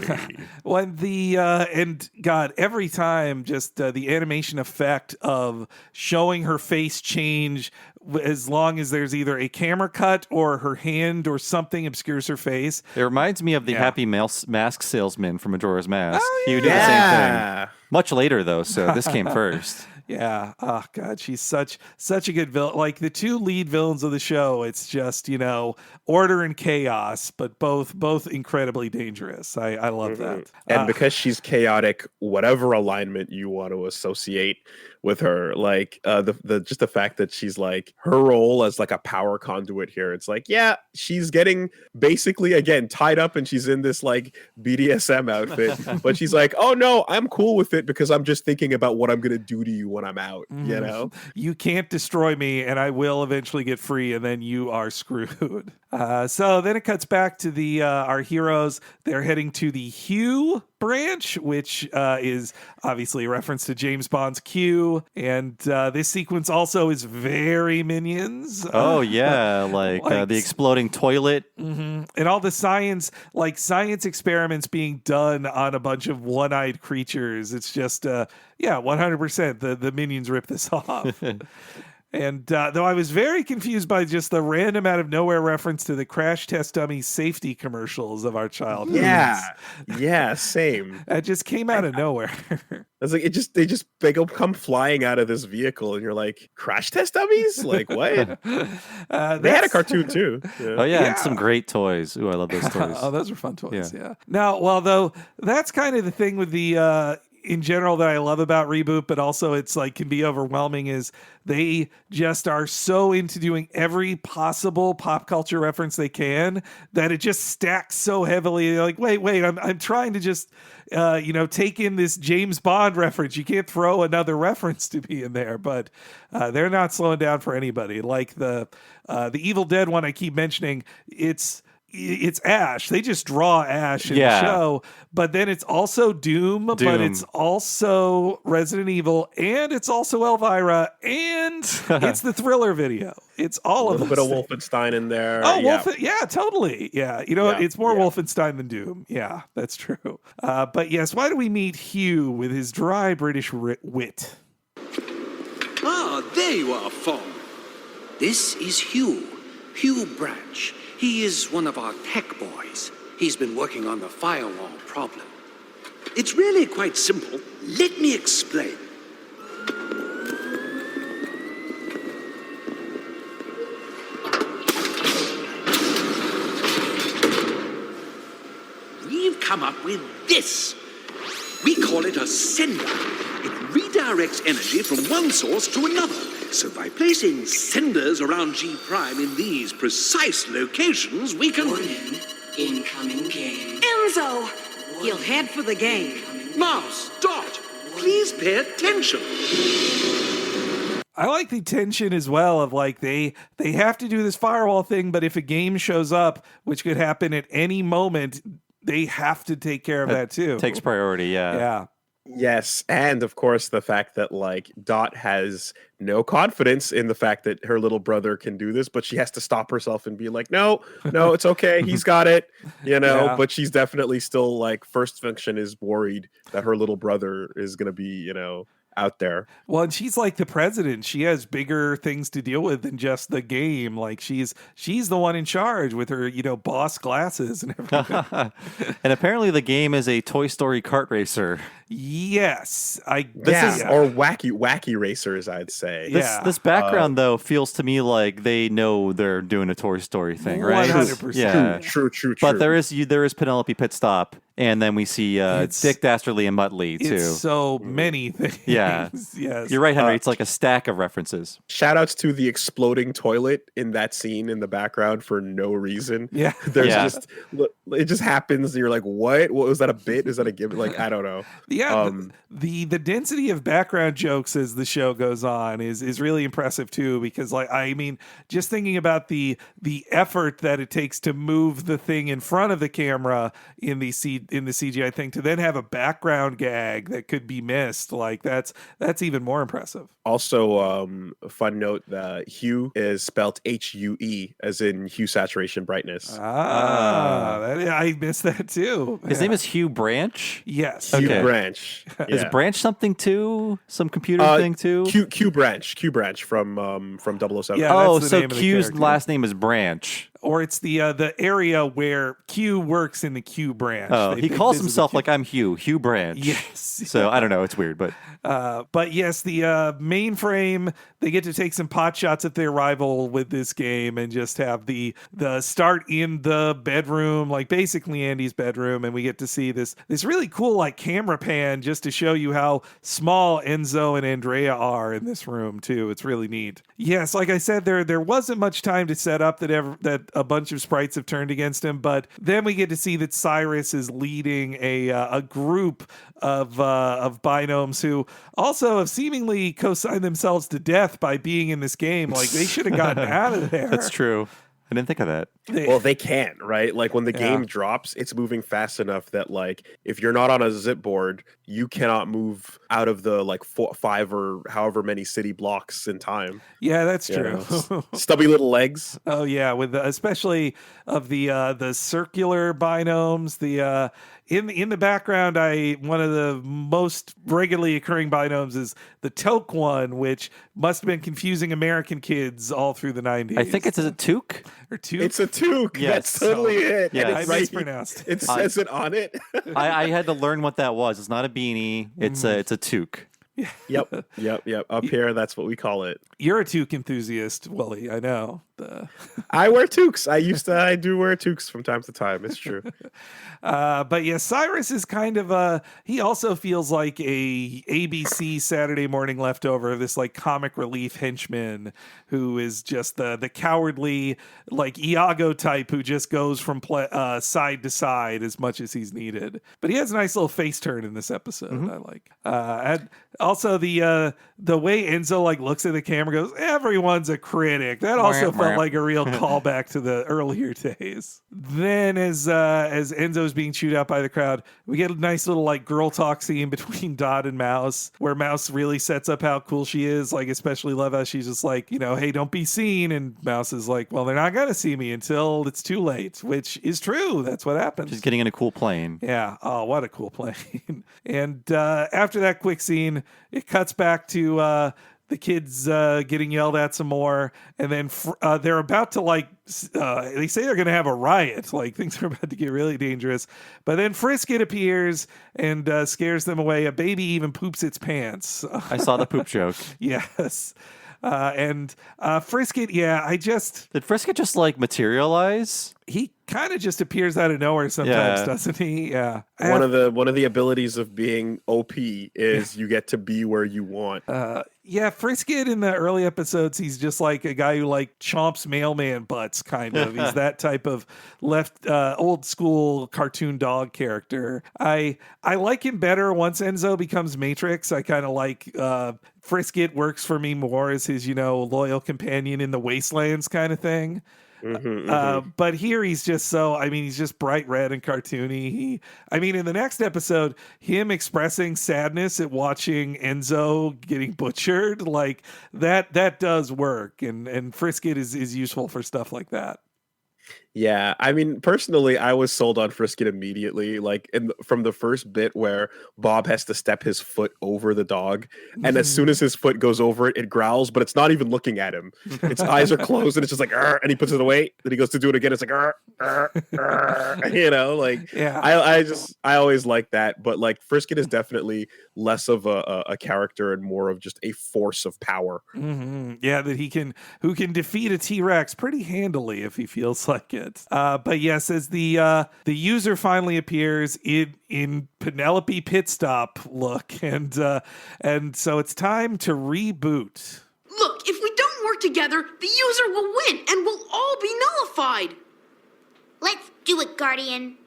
When and God, every time just the animation effect of showing her face change, as long as there's either a camera cut or her hand or something obscures her face. It reminds me of the Happy Mask salesman from Majora's Mask. Oh, He would do the same thing. Much later though, so this came first. Yeah. Oh God, she's such a good villain. Like the two lead villains of the show, it's just order and chaos, but both incredibly dangerous. I love that. And because she's chaotic, whatever alignment you want to associate with her, like the fact that she's like her role as like a power conduit here, it's like she's getting basically again tied up and she's in this like BDSM outfit, but she's like, oh no, I'm cool with it because I'm just thinking about what I'm gonna do to you when I'm out. You know, you can't destroy me, and I will eventually get free, and then you are screwed. So then it cuts back to our heroes. They're heading to the Hugh branch, which is obviously a reference to James Bond's Q. And this sequence also is very Minions. The exploding toilet. Mm-hmm. And all the science experiments being done on a bunch of one-eyed creatures. It's just, 100%. The Minions rip this off. And though I was very confused by just the random out of nowhere reference to the Crash Test Dummy safety commercials of our childhood. Yeah, same. It just came out of nowhere. It's like they go come flying out of this vehicle, and you're like, Crash Test Dummies? Like what? They had a cartoon too. Yeah. Oh yeah, and some great toys. Ooh, I love those toys. Oh, those are fun toys. Yeah. Now, well, though, that's kind of the thing with the in general that I love about ReBoot, but also it's like can be overwhelming is they just are so into doing every possible pop culture reference they can that it just stacks so heavily. You're like, wait, I'm trying to just take in this James Bond reference. You can't throw another reference to be in there, but they're not slowing down for anybody. Like the Evil Dead one I keep mentioning, it's Ash. They just draw Ash in the show, but then it's also Doom, but it's also Resident Evil, and it's also Elvira, and it's the Thriller video. It's all of a little bit of Wolfenstein in there. Oh, yeah, totally. Yeah, it's more Wolfenstein than Doom. Yeah, that's true. But yes, why do we meet Hugh with his dry British wit? Ah, there you are, Fawn. This is Hugh Branch. He is one of our tech boys. He's been working on the Firewall problem. It's really quite simple. Let me explain. We've come up with this. We call it a sender. It redirects energy from one source to another. So by placing senders around G' in these precise locations, we can... Warning. Incoming game. Enzo! He'll head for the game. Mouse, Dot, please pay attention. I like the tension as well of like they have to do this firewall thing, but if a game shows up, which could happen at any moment, they have to take care of that too. Takes priority, yeah. Yeah. Yes, and of course the fact that like Dot has no confidence in the fact that her little brother can do this, but she has to stop herself and be like, no, it's okay, he's got it, but she's definitely still like first function is worried that her little brother is going to be, out there. Well, and she's like the president. She has bigger things to deal with than just the game. Like she's the one in charge with her, boss glasses and everything. And apparently the game is a Toy Story kart racer. Yes. Or wacky racers, I'd say. This background though feels to me like they know they're doing a Toy Story thing, right? 100%. Yeah. True. But there is Penelope Pitstop, and then we see Dick Dastardly and Muttley too. It's so many things. Yeah. Yes. You're right, Henry. It's like a stack of references. Shout outs to the exploding toilet in that scene in the background for no reason. Yeah. It just happens. And you're like, what was that, a bit? Is that a gimmick? Like, I don't know. Yeah. The density of background jokes as the show goes on is really impressive too, because just thinking about the effort that it takes to move the thing in front of the camera in the CGI thing to then have a background gag that could be missed, like that's even more impressive. Also, a fun note: hue is spelled H-U-E, as in hue, saturation, brightness. I missed that too. His name is Hugh Branch. Yes, Hugh Branch. Is Branch something too? Some computer thing too? Q Branch from 007. Yeah, so Q's last name is Branch. Or it's the area where Q works in the Q branch. Oh, he calls himself like I'm Hugh Branch. Yes. So I don't know. It's weird, but yes, the mainframe, they get to take some pot shots at their rival with this game and just have the start in the bedroom, like basically Andy's bedroom, and we get to see this really cool like camera pan just to show you how small Enzo and Andrea are in this room too. It's really neat. Yes, like I said, there wasn't much time to set up that a bunch of sprites have turned against him, but then we get to see that Cyrus is leading a group of binomes who also have seemingly co-signed themselves to death by being in this game. Like they should have gotten out of there. That's true. I didn't think of that. Well, they can, right? Like when the game drops, it's moving fast enough that like if you're not on a zip board, you cannot move out of the like 5 or however many city blocks in time. Yeah, that's true. Stubby little legs. Oh yeah, with especially of the circular binomes. The in the background, one of the most regularly occurring binomes is the toque one, which must have been confusing American kids all through the 90s. I think it's a toque or toque. It's a toque. Yes. That's totally it. Yeah, I mispronounced. It says it on it. I had to learn what that was. It's not a beanie. It's a toque. Yep. Up here, that's what we call it. You're a toque enthusiast, Woolie. I know. I wear toques. I do wear toques from time to time. It's true. But yeah, Cyrus is kind of he also feels like a ABC Saturday morning leftover of this like comic relief henchman who is just the cowardly like Iago type who just goes from side to side as much as he's needed. But he has a nice little face turn in this episode. I like. And also the way Enzo like looks at the camera, goes, "Everyone's a critic." That also felt like a real callback to the earlier days. Then as Enzo's being chewed out by the crowd, we get a nice little like girl talk scene between Dot and Mouse, where Mouse really sets up how cool she is. Like, especially love how she's just like, hey, don't be seen. And Mouse is like, well, they're not gonna see me until it's too late, which is true. That's what happens. She's getting in a cool plane. Yeah. Oh, what a cool plane. And after that quick scene, it cuts back to the kids getting yelled at some more, and then they're about to they say they're going to have a riot, like things are about to get really dangerous. But then Frisket appears and scares them away. A baby even poops its pants. I saw the poop joke. Yes. And Frisket, did Frisket just like materialize? He kind of just appears out of nowhere sometimes, doesn't he? Yeah. One of the abilities of being OP is you get to be where you want. Frisket in the early episodes, he's just like a guy who like chomps mailman butts, kind of. He's that type of old school cartoon dog character. I like him better once Enzo becomes Matrix. I kind of like Frisket works for me more as his, loyal companion in the Wastelands kind of thing. But here he's just he's just bright red and cartoony. In the next episode, him expressing sadness at watching Enzo getting butchered, like that does work. And Frisket is useful for stuff like that. Yeah, personally, I was sold on Frisket immediately. Like from the first bit where Bob has to step his foot over the dog, and as soon as his foot goes over it, it growls, but it's not even looking at him. Its eyes are closed, and it's just like, "Arr," and he puts it away. Then he goes to do it again. It's like, "Arr, arr, arr," I always like that. But like Frisket is definitely less of a character and more of just a force of power. Yeah, who can defeat a T-Rex pretty handily if he feels like it. But yes, as the user finally appears in Penelope Pit Stop look, and so it's time to reboot. Look, if we don't work together, the user will win, and we'll all be nullified. Let's do it, Guardian.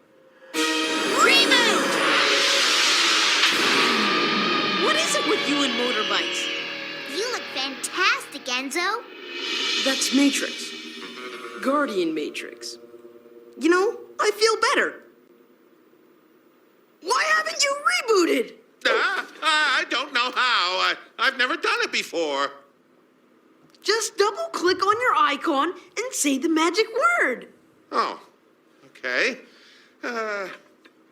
Reboot! What is it with you and motorbikes? You look fantastic, Enzo. That's Matrix. Guardian Matrix. I feel better. Why haven't you rebooted? I don't know how. I've never done it before. Just double-click on your icon and say the magic word. Oh, okay.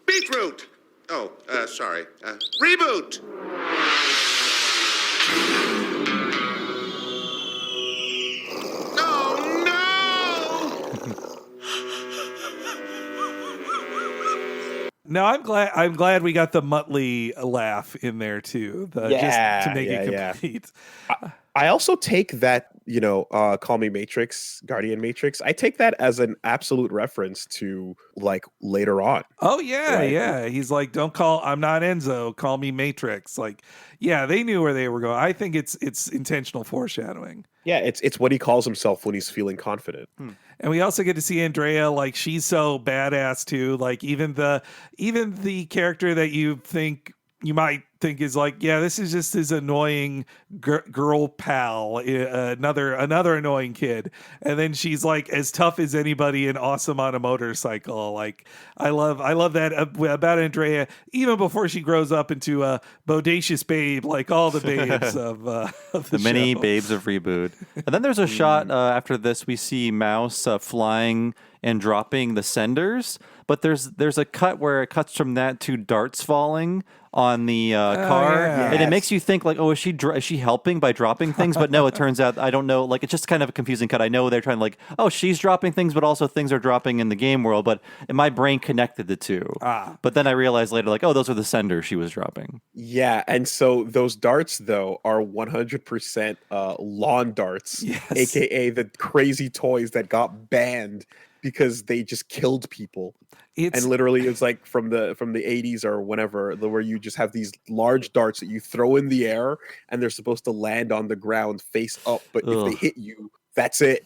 Beetroot. Oh, sorry. Reboot. No, I'm glad we got the Muttley laugh in there too. Just to make it complete. I also take that, Call Me Matrix, Guardian Matrix. I take that as an absolute reference to like later on. Oh yeah, right? Yeah. He's like, I'm not Enzo, call me Matrix. Like, yeah, they knew where they were going. I think it's intentional foreshadowing. Yeah, it's what he calls himself when he's feeling confident. And we also get to see Andrea, like she's so badass too. Like even the character that you think you might think is like, yeah, this is just his annoying girl pal, another annoying kid, and then she's like as tough as anybody and awesome on a motorcycle. Like I love that about Andrea, even before she grows up into a bodacious babe, like all the babes of the many show. babes of Reboot. And then there's a shot after this, we see Mouse flying and dropping the senders, but there's a cut where it cuts from that to darts falling on the car, and it makes you think like, oh, is she helping by dropping things? But no, it turns out, I don't know, like it's just kind of a confusing cut. I know they're trying to like, oh, she's dropping things, but also things are dropping in the game world, but in my brain connected the two. But then I realized later, like, oh, those are the senders she was dropping. Yeah, and so those darts though are 100% lawn darts, aka the crazy toys that got banned because they just killed people. And literally it's like from the 80s or whenever, where you just have these large darts that you throw in the air and they're supposed to land on the ground face up, but if they hit you, that's it.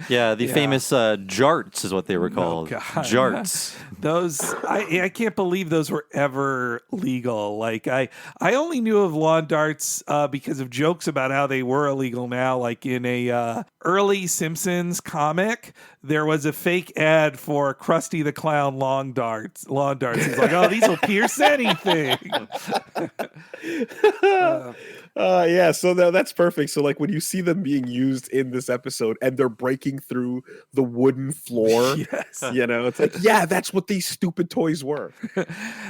Yeah, the famous jarts is what they were called. Jarts. Those, I can't believe those were ever legal. Like I only knew of lawn darts because of jokes about how they were illegal now. Like in a early Simpsons comic, there was a fake ad for Krusty the Clown lawn darts. It's like, oh, these will pierce anything. Yeah, so that's perfect. So like when you see them being used in this episode and they're breaking through the wooden floor, you know, it's like, yeah, that's what these stupid toys were.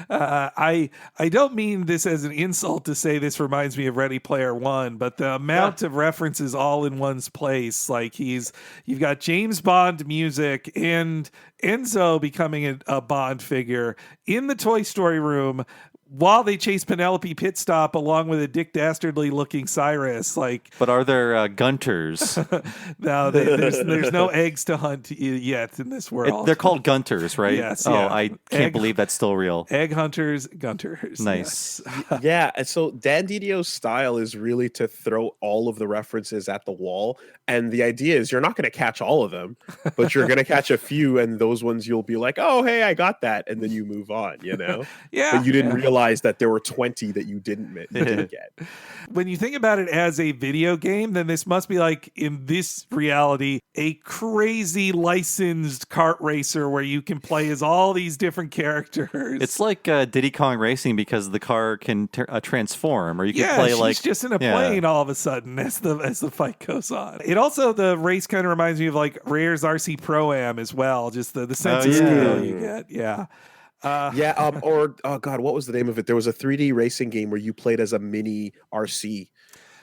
I don't mean this as an insult to say this reminds me of Ready Player One, but the amount of references all in one's place, like you've got James Bond music and Enzo becoming a Bond figure in the Toy Story room while they chase Penelope Pitstop along with a Dick Dastardly looking Cyrus. Like, but are there Gunters? No, there's no eggs to hunt yet in this world. They're called Gunters, right? Yes. Oh, Yeah. I can't believe that's still real. Egg hunters, Gunters. Nice. Yes. Yeah, and so Dan Didio's style is really to throw all of the references at the wall, and the idea is you're not going to catch all of them, but you're going to catch a few, and those ones you'll be like, oh, hey, I got that, and then you move on, you know? Yeah. But you didn't realize that there were 20 that you didn't get. When you think about it as a video game, then this must be like, in this reality, a crazy licensed kart racer where you can play as all these different characters. It's like Diddy Kong Racing because the car can transform, or you can play she's like just in a plane all of a sudden as the fight goes on. It also, the race kind of reminds me of like Rare's RC Pro-Am as well, just the sense of scale you get. Yeah. Or oh god, what was the name of it? There was a 3D racing game where you played as a mini RC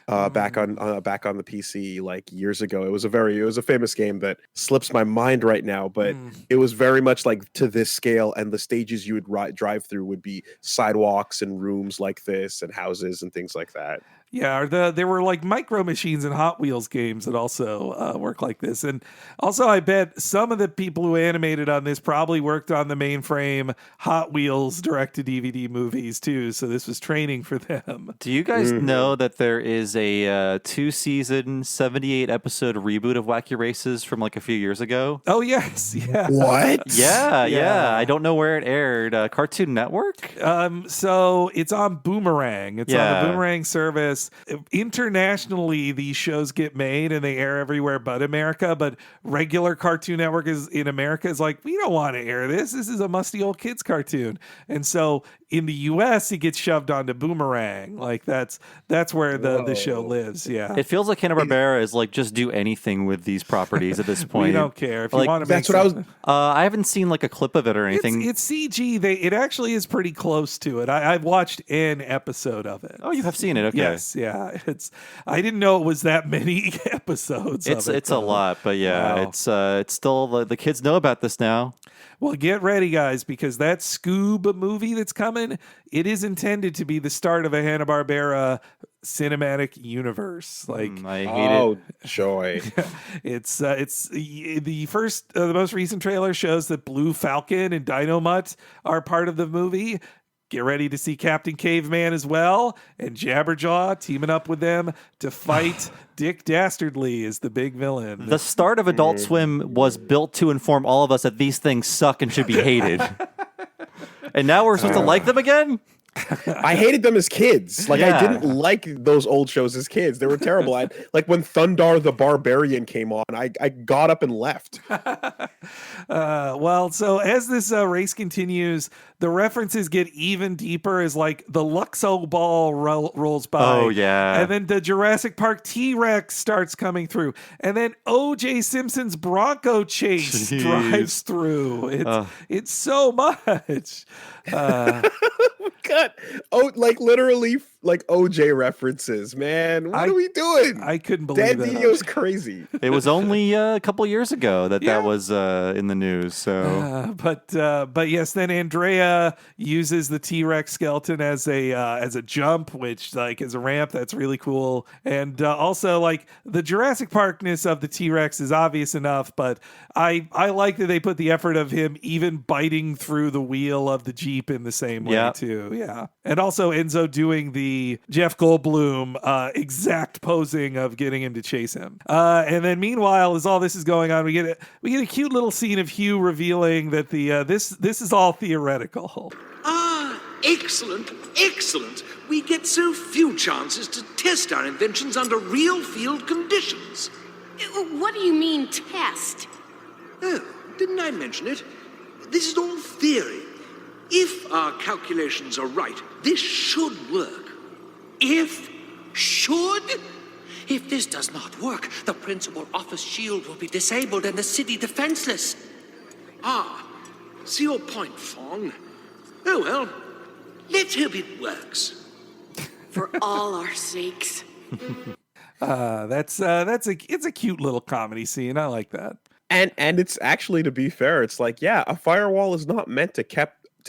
back on the PC like years ago. It was a famous game that slips my mind right now, but it was very much like to this scale, and the stages you would drive through would be sidewalks and rooms like this and houses and things like that. Yeah, there were like Micro Machines and Hot Wheels games that also work like this. And also, I bet some of the people who animated on this probably worked on the mainframe Hot Wheels direct-to-DVD movies too, so this was training for them. Do you guys know that there is a 2-season, 78-episode reboot of Wacky Races from like a few years ago? Oh, yes. Yeah. What? Yeah. I don't know where it aired. Cartoon Network? So it's on Boomerang. It's on the Boomerang service. Internationally, these shows get made and they air everywhere but America, but regular Cartoon Network in America is like, we don't want to air this. This is a musty old kids cartoon. And so in the US, it gets shoved onto Boomerang. Like that's where the show lives. Yeah. It feels like Hanna-Barbera is like, just do anything with these properties at this point. We don't care. If you like, want to make that's what something. I haven't seen like a clip of it or anything. It's CG. It actually is pretty close to it. I've watched an episode of it. Oh, you have seen it. Okay. Yes. Yeah, I didn't know it was that many episodes. It's a lot, but yeah, wow. It's still the kids know about this now. Well, get ready, guys, because that Scoob movie that's coming, it is intended to be the start of a Hanna-Barbera cinematic universe. Like, I hate it. Joy. It's the first, the most recent trailer shows that Blue Falcon and Dynomutt are part of the movie. Get ready to see Captain Caveman as well, and Jabberjaw teaming up with them to fight Dick Dastardly as the big villain. The start of Adult Swim was built to inform all of us that these things suck and should be hated. And now we're supposed to like them again? I hated them as kids. Like I didn't like those old shows as kids. They were terrible. I like when Thundar the Barbarian came on. I got up and left. Well, so as this race continues, the references get even deeper as like the Luxo ball rolls by. Oh, yeah. And then the Jurassic Park T-Rex starts coming through. And then O.J. Simpson's Bronco chase drives through. It's so much. God. Oh, like literally like OJ references, man. What are we doing? I couldn't believe Dan that. Dino's crazy. It was only a couple years ago that was in the news. So, but yes, then Andrea uses the T-Rex skeleton as a jump, which like is a ramp. That's really cool. And also like the Jurassic Parkness of the T-Rex is obvious enough, but I like that they put the effort of him even biting through the wheel of the Jeep in the same way too. Yeah, and also Enzo doing the Jeff Goldblum exact posing of getting him to chase him. And then meanwhile, as all this is going on, we get a cute little scene of Hugh revealing that this is all theoretical. Excellent, excellent. We get so few chances to test our inventions under real field conditions. What do you mean, test? Oh, didn't I mention it? This is all theory. If our calculations are right, this should work. If this does not work, the principal office shield will be disabled and the city defenseless. See your point, Fong. Oh well, let's hope it works. For all our sakes. It's a cute little comedy scene. I like that. And it's actually, to be fair, it's like, a firewall is not meant to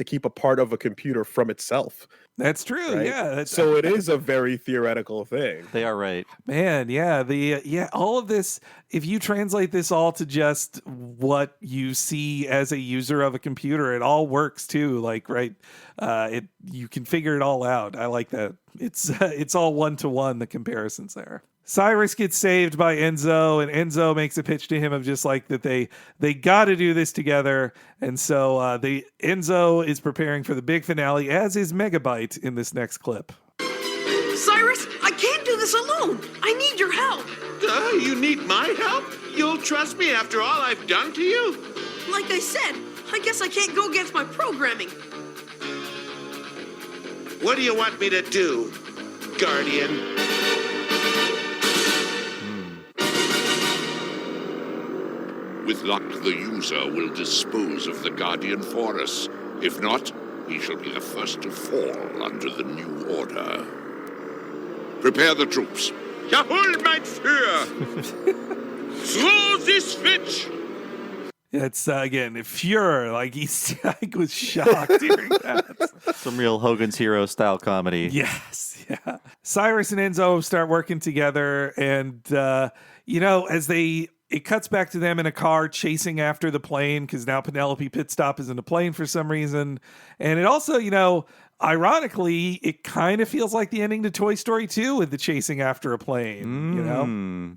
keep a part of a computer from itself. That's true. Right? Yeah. So it is a very theoretical thing. They are right. Man, yeah. All of this, if you translate this all to just what you see as a user of a computer, it all works too. Like, right. You can figure it all out. I like that. It's all one-to-one, the comparisons there. Cyrus gets saved by Enzo, and Enzo makes a pitch to him of just like that they got to do this together. And so Enzo is preparing for the big finale, as is Megabyte in this next clip. Cyrus, I can't do this alone. I need your help. You need my help? You'll trust me after all I've done to you? Like I said, I guess I can't go against my programming. What do you want me to do, Guardian? With luck, the user will dispose of the Guardian for us. If not, he shall be the first to fall under the new order. Prepare the troops. Jawohl, mein Führer! Throw this switch! It's again, Fuhrer, like he was shocked hearing that. Some real Hogan's Hero style comedy. Yes, yeah. Cyrus and Enzo start working together, and as it cuts back to them in a car chasing after the plane because now Penelope Pitstop is in a plane for some reason. And it also, ironically, it kind of feels like the ending to Toy Story 2 with the chasing after a plane,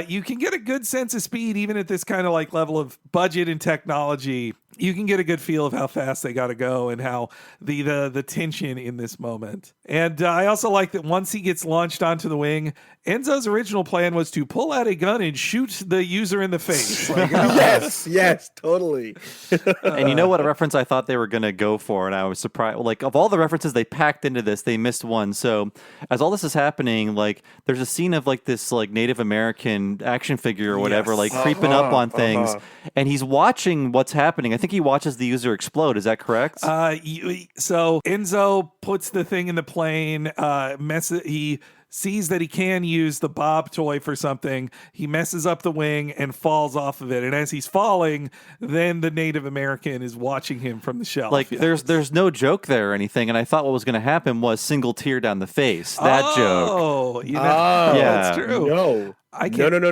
you can get a good sense of speed even at this kind of like level of budget and technology. You can get a good feel of how fast they got to go and how the tension in this moment. And I also like that once he gets launched onto the wing, Enzo's original plan was to pull out a gun and shoot the user in the face. Like, yes, totally. And you know what a reference I thought they were going to go for, and I was surprised. Like, of all the references they packed into this, they missed one. So as all this is happening, like, there's a scene of like this like Native American action figure or whatever, like creeping up on things, and he's watching what's happening. I think he watches the user explode. Is that correct? So Enzo puts the thing in the plane, he sees that he can use the Bob toy for something. He messes up the wing and falls off of it. And as he's falling, then the Native American is watching him from the shelf. Like, there's no joke there or anything. And I thought what was going to happen was single tear down the face. That joke. Oh, yeah, that's true. No.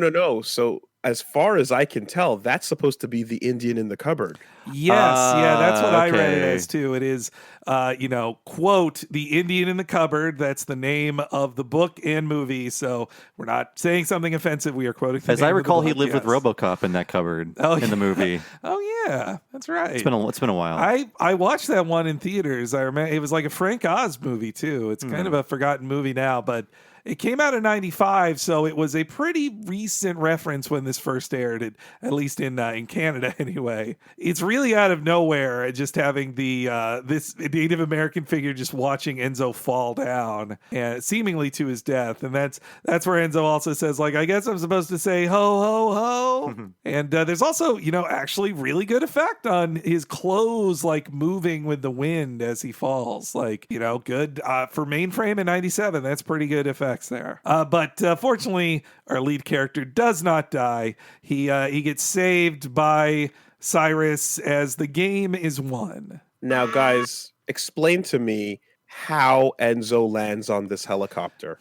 No. So as far as I can tell, that's supposed to be the Indian in the cupboard. Yes, that's what I read it okay. as too. It is, quote, the Indian in the cupboard. That's the name of the book and movie. So we're not saying something offensive. We are quoting the As name I of the recall, he book, lived with yes. RoboCop in that cupboard in the movie. Oh yeah, that's right. It's been a while. I watched that one in theaters. I remember it was like a Frank Oz movie too. It's kind of a forgotten movie now, but it came out in '95, so it was a pretty recent reference when this first aired, at least in Canada anyway. It's really out of nowhere, just having the this Native American figure just watching Enzo fall down, seemingly to his death, and that's where Enzo also says, like, I guess I'm supposed to say ho ho ho, and there's also actually really good effect on his clothes like moving with the wind as he falls, like good for mainframe in '97. That's pretty good effect there. But fortunately, our lead character does not die. He gets saved by Cyrus as the game is won. Now, guys, explain to me how Enzo lands on this helicopter.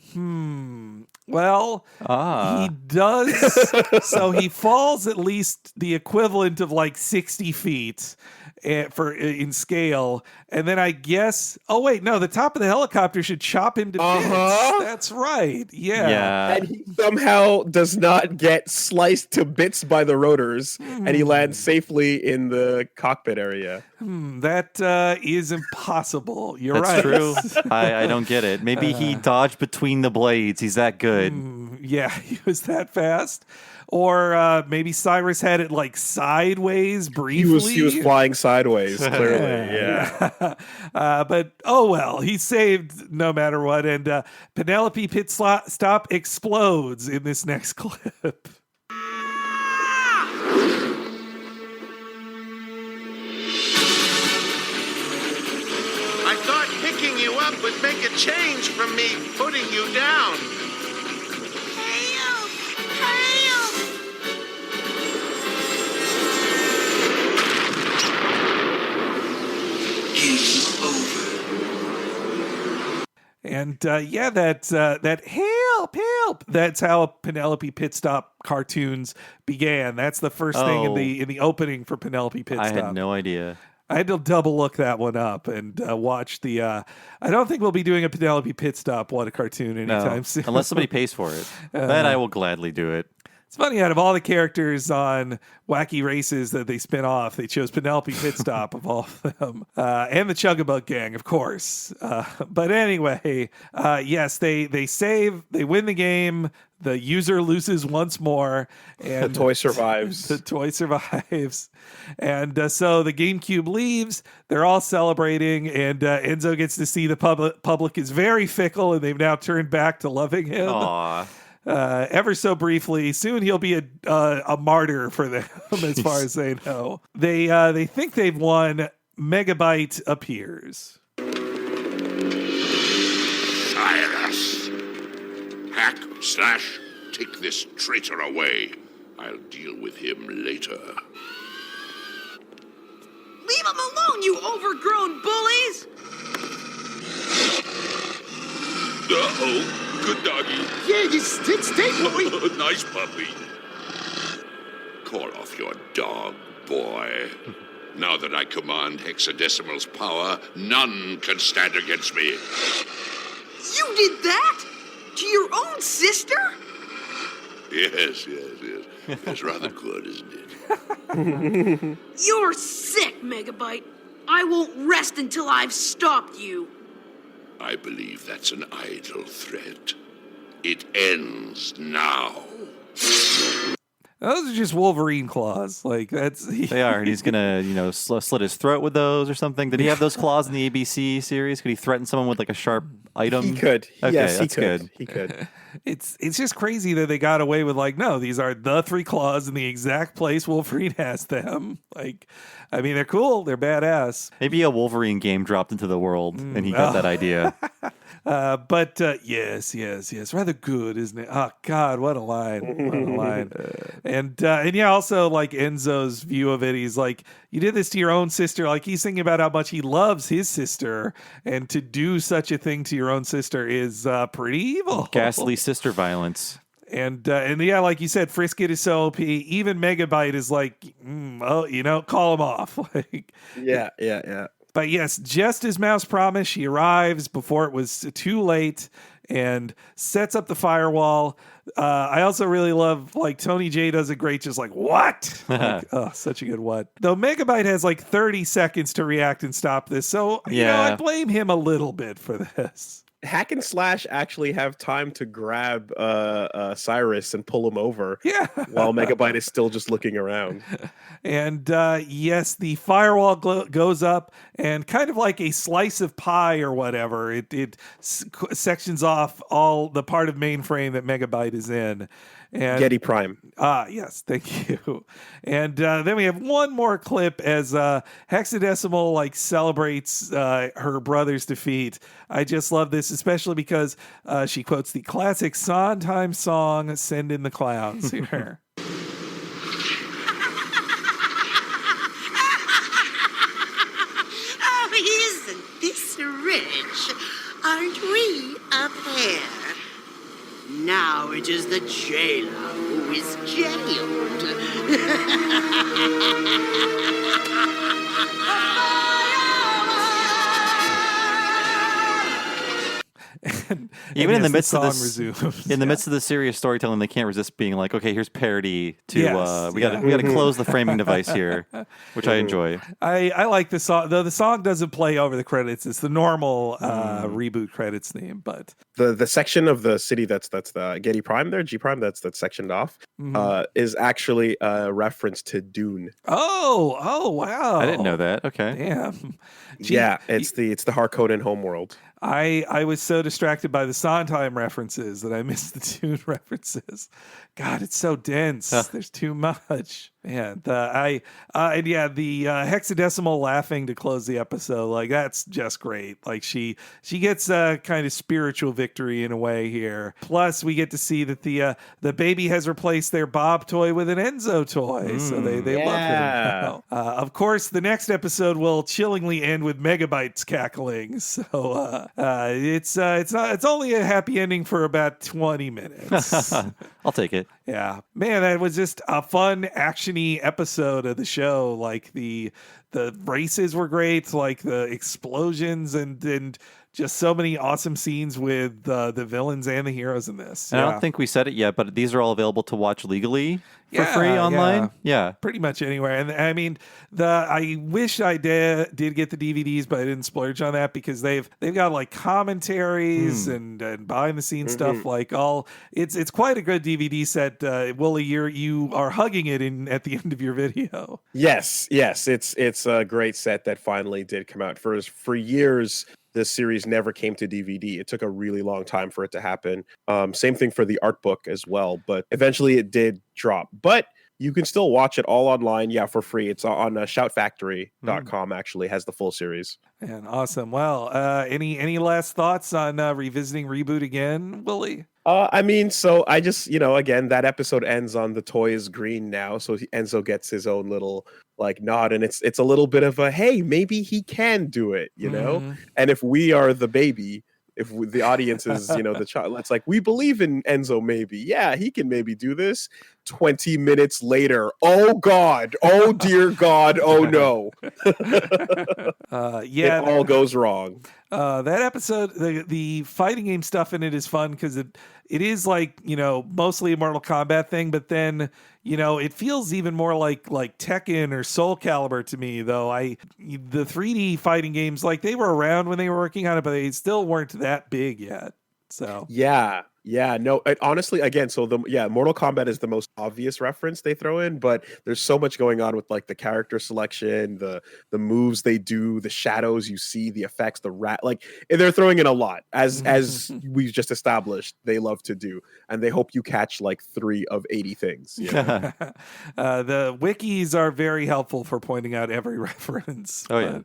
Well, he does. So he falls at least the equivalent of like 60 feet in scale, and then I guess. Oh wait, no, the top of the helicopter should chop him to bits. That's right. Yeah. And he somehow does not get sliced to bits by the rotors, and he lands safely in the cockpit area. That is impossible. You're That's right. true. I don't get it. Maybe he dodged between the blades. He's that good. Yeah, he was that fast. Or maybe Cyrus had it like sideways briefly. He was flying sideways, clearly. Yeah. But oh well, he's saved no matter what. And Penelope pit stop explodes in this next clip. I thought picking you up would make a change from me putting you down. Help! Help! Game over. And that help. That's how Penelope Pit Stop cartoons began. That's the first thing in the opening for Penelope Pit Stop. I had no idea. I had to double look that one up and watch the. I don't think we'll be doing a Penelope Pit Stop What a Cartoon anytime soon, unless somebody pays for it. Then I will gladly do it. It's funny, out of all the characters on Wacky Races that they spin off, they chose Penelope Pitstop of all of them. And the Chugabug Gang, of course. But anyway, yes, they win the game. The user loses once more. And the toy survives. The toy survives. And so the GameCube leaves. They're all celebrating. And Enzo gets to see the public is very fickle, and they've now turned back to loving him. Aww. Ever so briefly. Soon he'll be a martyr for them, as far as they know. They think they've won. Megabyte appears. Cyrus! Hack, slash, take this traitor away. I'll deal with him later. Leave him alone, you overgrown bullies! Uh-oh. Good doggy. Yeah, just stay, puppy. Nice puppy. Call off your dog, boy. Now that I command Hexadecimal's power, none can stand against me. You did that? To your own sister? Yes. It's rather good, isn't it? You're sick, Megabyte. I won't rest until I've stopped you. I believe that's an idle threat. It ends now. Those are just Wolverine claws. Like that's they are. And he's gonna, slit his throat with those or something. Did he have those claws in the ABC series? Could he threaten someone with like a sharp item? He could. Okay, yes, that's he could. good. He could. It's just crazy that they got away with no, these are the three claws in the exact place Wolverine has them. They're cool. They're badass. Maybe a Wolverine game dropped into the world and he got that idea. But yes, rather good, isn't it? Oh God, what a line! And also Enzo's view of it. He's like, you did this to your own sister. He's thinking about how much he loves his sister, and to do such a thing to your own sister is pretty evil. Ghastly sister violence. And yeah, like you said, Frisket is so OP. Even Megabyte is like, call him off. Like, yeah. But yes, just as Mouse promised, she arrives before it was too late and sets up the firewall. I also really love, like, Tony J does a great, just like, what? Like, oh, such a good what. Though Megabyte has like 30 seconds to react and stop this. So, I blame him a little bit for this. Hack and Slash actually have time to grab Cyrus and pull him over. Yeah. While Megabyte is still just looking around. And yes, the firewall goes up, and kind of like a slice of pie or whatever, it sections off all the part of mainframe that Megabyte is in. And Getty Prime. Yes, thank you. And then we have one more clip as Hexadecimal like celebrates her brother's defeat. I just love this, especially because she quotes the classic Sondheim song, Send in the Clowns here. Oh, isn't this rich? Aren't we a pair? Now it is the jailer who is jailed. Even in the midst of this, midst of the serious storytelling, they can't resist being like, okay, here's parody to Yes, we got to close the framing device here, which I enjoy. I like the song, though the song doesn't play over the credits. It's the normal reboot credits theme, but the section of the city that's the Getty Prime there, G Prime that's sectioned off, is actually a reference to Dune. Oh wow! I didn't know that. Okay, damn. Gee, yeah, it's the Harkonnen homeworld. I was so distracted by the Sondheim references that I missed the Dune references. God, it's so dense. There's too much. Man, the Hexadecimal laughing to close the episode, like, that's just great. Like, she gets a kind of spiritual victory in a way here. Plus, we get to see that the baby has replaced their Bob toy with an Enzo toy, so they love him. Of course, the next episode will chillingly end with Megabyte's cackling. So it's only a happy ending for about 20 minutes. I'll take it. Yeah, man, that was just a fun actiony episode of the show. Like the races were great, like the explosions and just so many awesome scenes with the villains and the heroes in this. And I don't think we said it yet, but these are all available to watch legally for free online. Yeah, pretty much anywhere. And I mean, I wish I did get the DVDs, but I didn't splurge on that because they've got like commentaries and behind the scenes stuff. Like it's quite a good DVD set. Woolie, you are hugging it at the end of your video. Yes, it's a great set that finally did come out. For years, this series never came to DVD. It took a really long time for it to happen. Same thing for the art book as well, but eventually it did drop. But you can still watch it all online, for free. It's on shoutfactory.com, actually has the full series. Man, awesome. Well, any last thoughts on revisiting Reboot again, Woolie? I mean, so I just, again, that episode ends on the toy is green now, so Enzo gets his own little like nod, and it's a little bit of a, hey, maybe he can do it, And if we are the baby, if the audience is, the child, it's like, we believe in Enzo, maybe. Yeah, he can maybe do this. 20 minutes later, oh God, oh dear God, oh no. It all goes wrong. That episode, the fighting game stuff in it is fun because it is like, mostly a Mortal Kombat thing, but then, it feels even more like Tekken or Soul Calibur to me, though. The 3D fighting games, like, they were around when they were working on it, but they still weren't that big yet. So no, honestly, again, so Mortal Kombat is the most obvious reference they throw in, but there's so much going on with like the character selection, the moves they do, the shadows you see, the effects, like they're throwing in a lot, as we just established they love to do, and they hope you catch like 3 of 80 things. The wikis are very helpful for pointing out every reference. But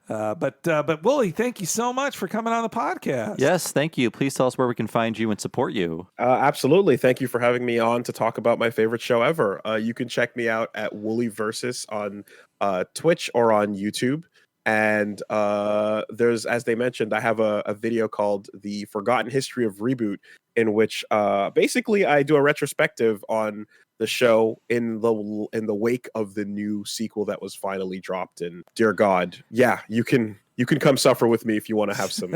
Woolie, thank you so much for coming on the podcast. Yes, thank you. Please tell us where we can find you and support you. Absolutely. Thank you for having me on to talk about my favorite show ever. You can check me out at Woolie Versus on Twitch or on YouTube. And there's, as they mentioned, I have a video called The Forgotten History of Reboot, in which basically I do a retrospective on the show in the wake of the new sequel that was finally dropped. And dear God, yeah, you can come suffer with me if you want to have some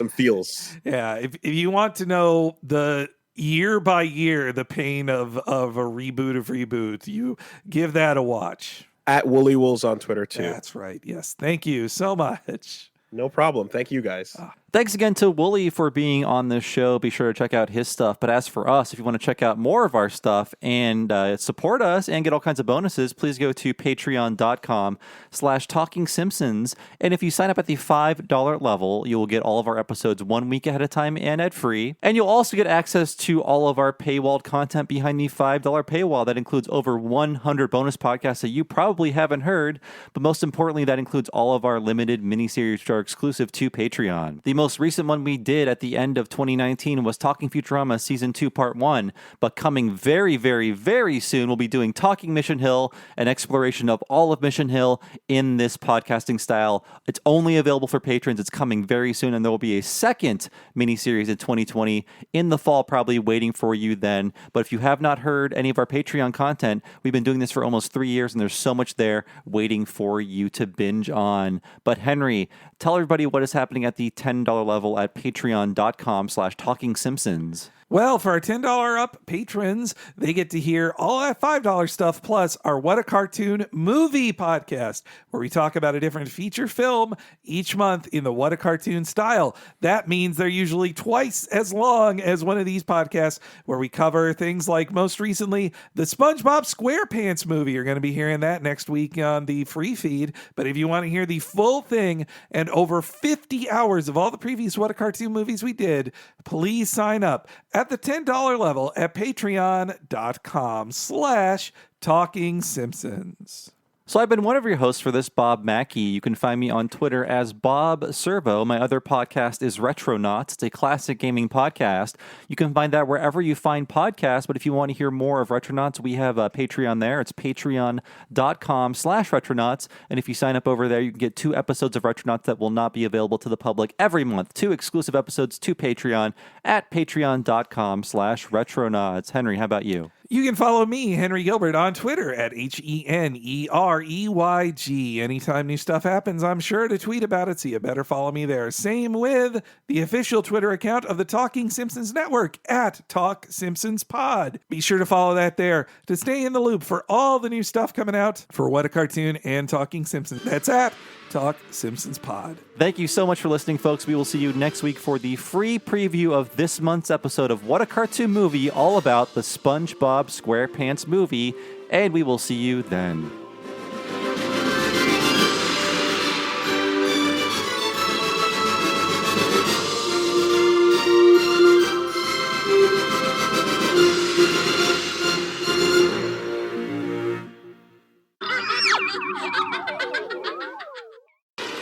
feels. Yeah, if you want to know the year by year the pain of a reboot, you give that a watch. At Woolie Wolves on Twitter too. That's right. Yes. Thank you so much. No problem. Thank you guys. Thanks again to Woolie for being on this show. Be sure to check out his stuff. But as for us, if you want to check out more of our stuff and support us and get all kinds of bonuses, please go to patreon.com/TalkingSimpsons. And if you sign up at the $5 level, you will get all of our episodes 1 week ahead of time and ad-free. And you'll also get access to all of our paywalled content behind the $5 paywall. That includes over 100 bonus podcasts that you probably haven't heard. But most importantly, that includes all of our limited miniseries which are exclusive to Patreon. The most recent one we did at the end of 2019 was Talking Futurama Season 2 Part 1, but coming very, very, very soon, we'll be doing Talking Mission Hill, an exploration of all of Mission Hill in this podcasting style. It's only available for patrons. It's coming very soon, and there will be a second miniseries in 2020 in the fall, probably waiting for you then. But if you have not heard any of our Patreon content, we've been doing this for almost 3 years, and there's so much there waiting for you to binge on. But Henry, tell everybody what is happening at the $10 level at patreon.com/TalkingSimpsons. Well, for our $10 up patrons, they get to hear all that $5 stuff, plus our What a Cartoon movie podcast, where we talk about a different feature film each month in the What a Cartoon style. That means they're usually twice as long as one of these podcasts, where we cover things like, most recently, the SpongeBob SquarePants movie. You're going to be hearing that next week on the free feed. But if you want to hear the full thing and over 50 hours of all the previous What a Cartoon movies we did, please sign up at the $10 level at patreon.com/TalkingSimpsons. So I've been one of your hosts for this, Bob Mackey. You can find me on Twitter as Bob Servo. My other podcast is Retronauts. It's a classic gaming podcast. You can find that wherever you find podcasts. But if you want to hear more of Retronauts, we have a Patreon there. It's patreon.com/Retronauts. And if you sign up over there, you can get 2 episodes of Retronauts that will not be available to the public every month. 2 exclusive episodes to Patreon at patreon.com/Retronauts. Henry, how about you? You can follow me, Henry Gilbert, on Twitter at HENEREYG. Anytime new stuff happens, I'm sure to tweet about it, so you better follow me there. Same with the official Twitter account of the Talking Simpsons Network at Talk Simpsons Pod. Be sure to follow that there to stay in the loop for all the new stuff coming out for What a Cartoon and Talking Simpsons. That's at Talk Simpsons Pod. Thank you so much for listening, folks. We will see you next week for the free preview of this month's episode of What a Cartoon Movie, all about the SpongeBob SquarePants movie, and we will see you then.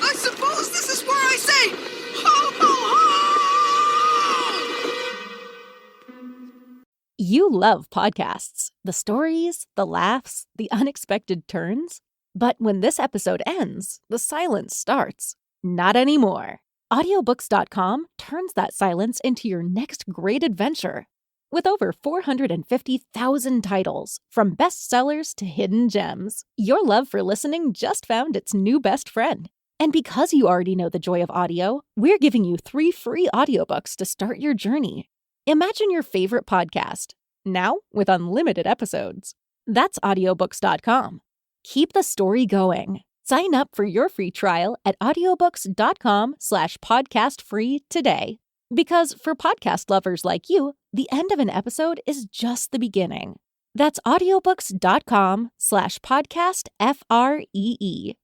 I suppose this is where I say, ho, ho, ho! You love podcasts, the stories, the laughs, the unexpected turns. But when this episode ends, the silence starts. Not anymore. Audiobooks.com turns that silence into your next great adventure. With over 450,000 titles, from bestsellers to hidden gems, your love for listening just found its new best friend. And because you already know the joy of audio, we're giving you 3 free audiobooks to start your journey. Imagine your favorite podcast, now with unlimited episodes. That's audiobooks.com. Keep the story going. Sign up for your free trial at audiobooks.com/podcastfree today. Because for podcast lovers like you, the end of an episode is just the beginning. That's audiobooks.com/podcastfree.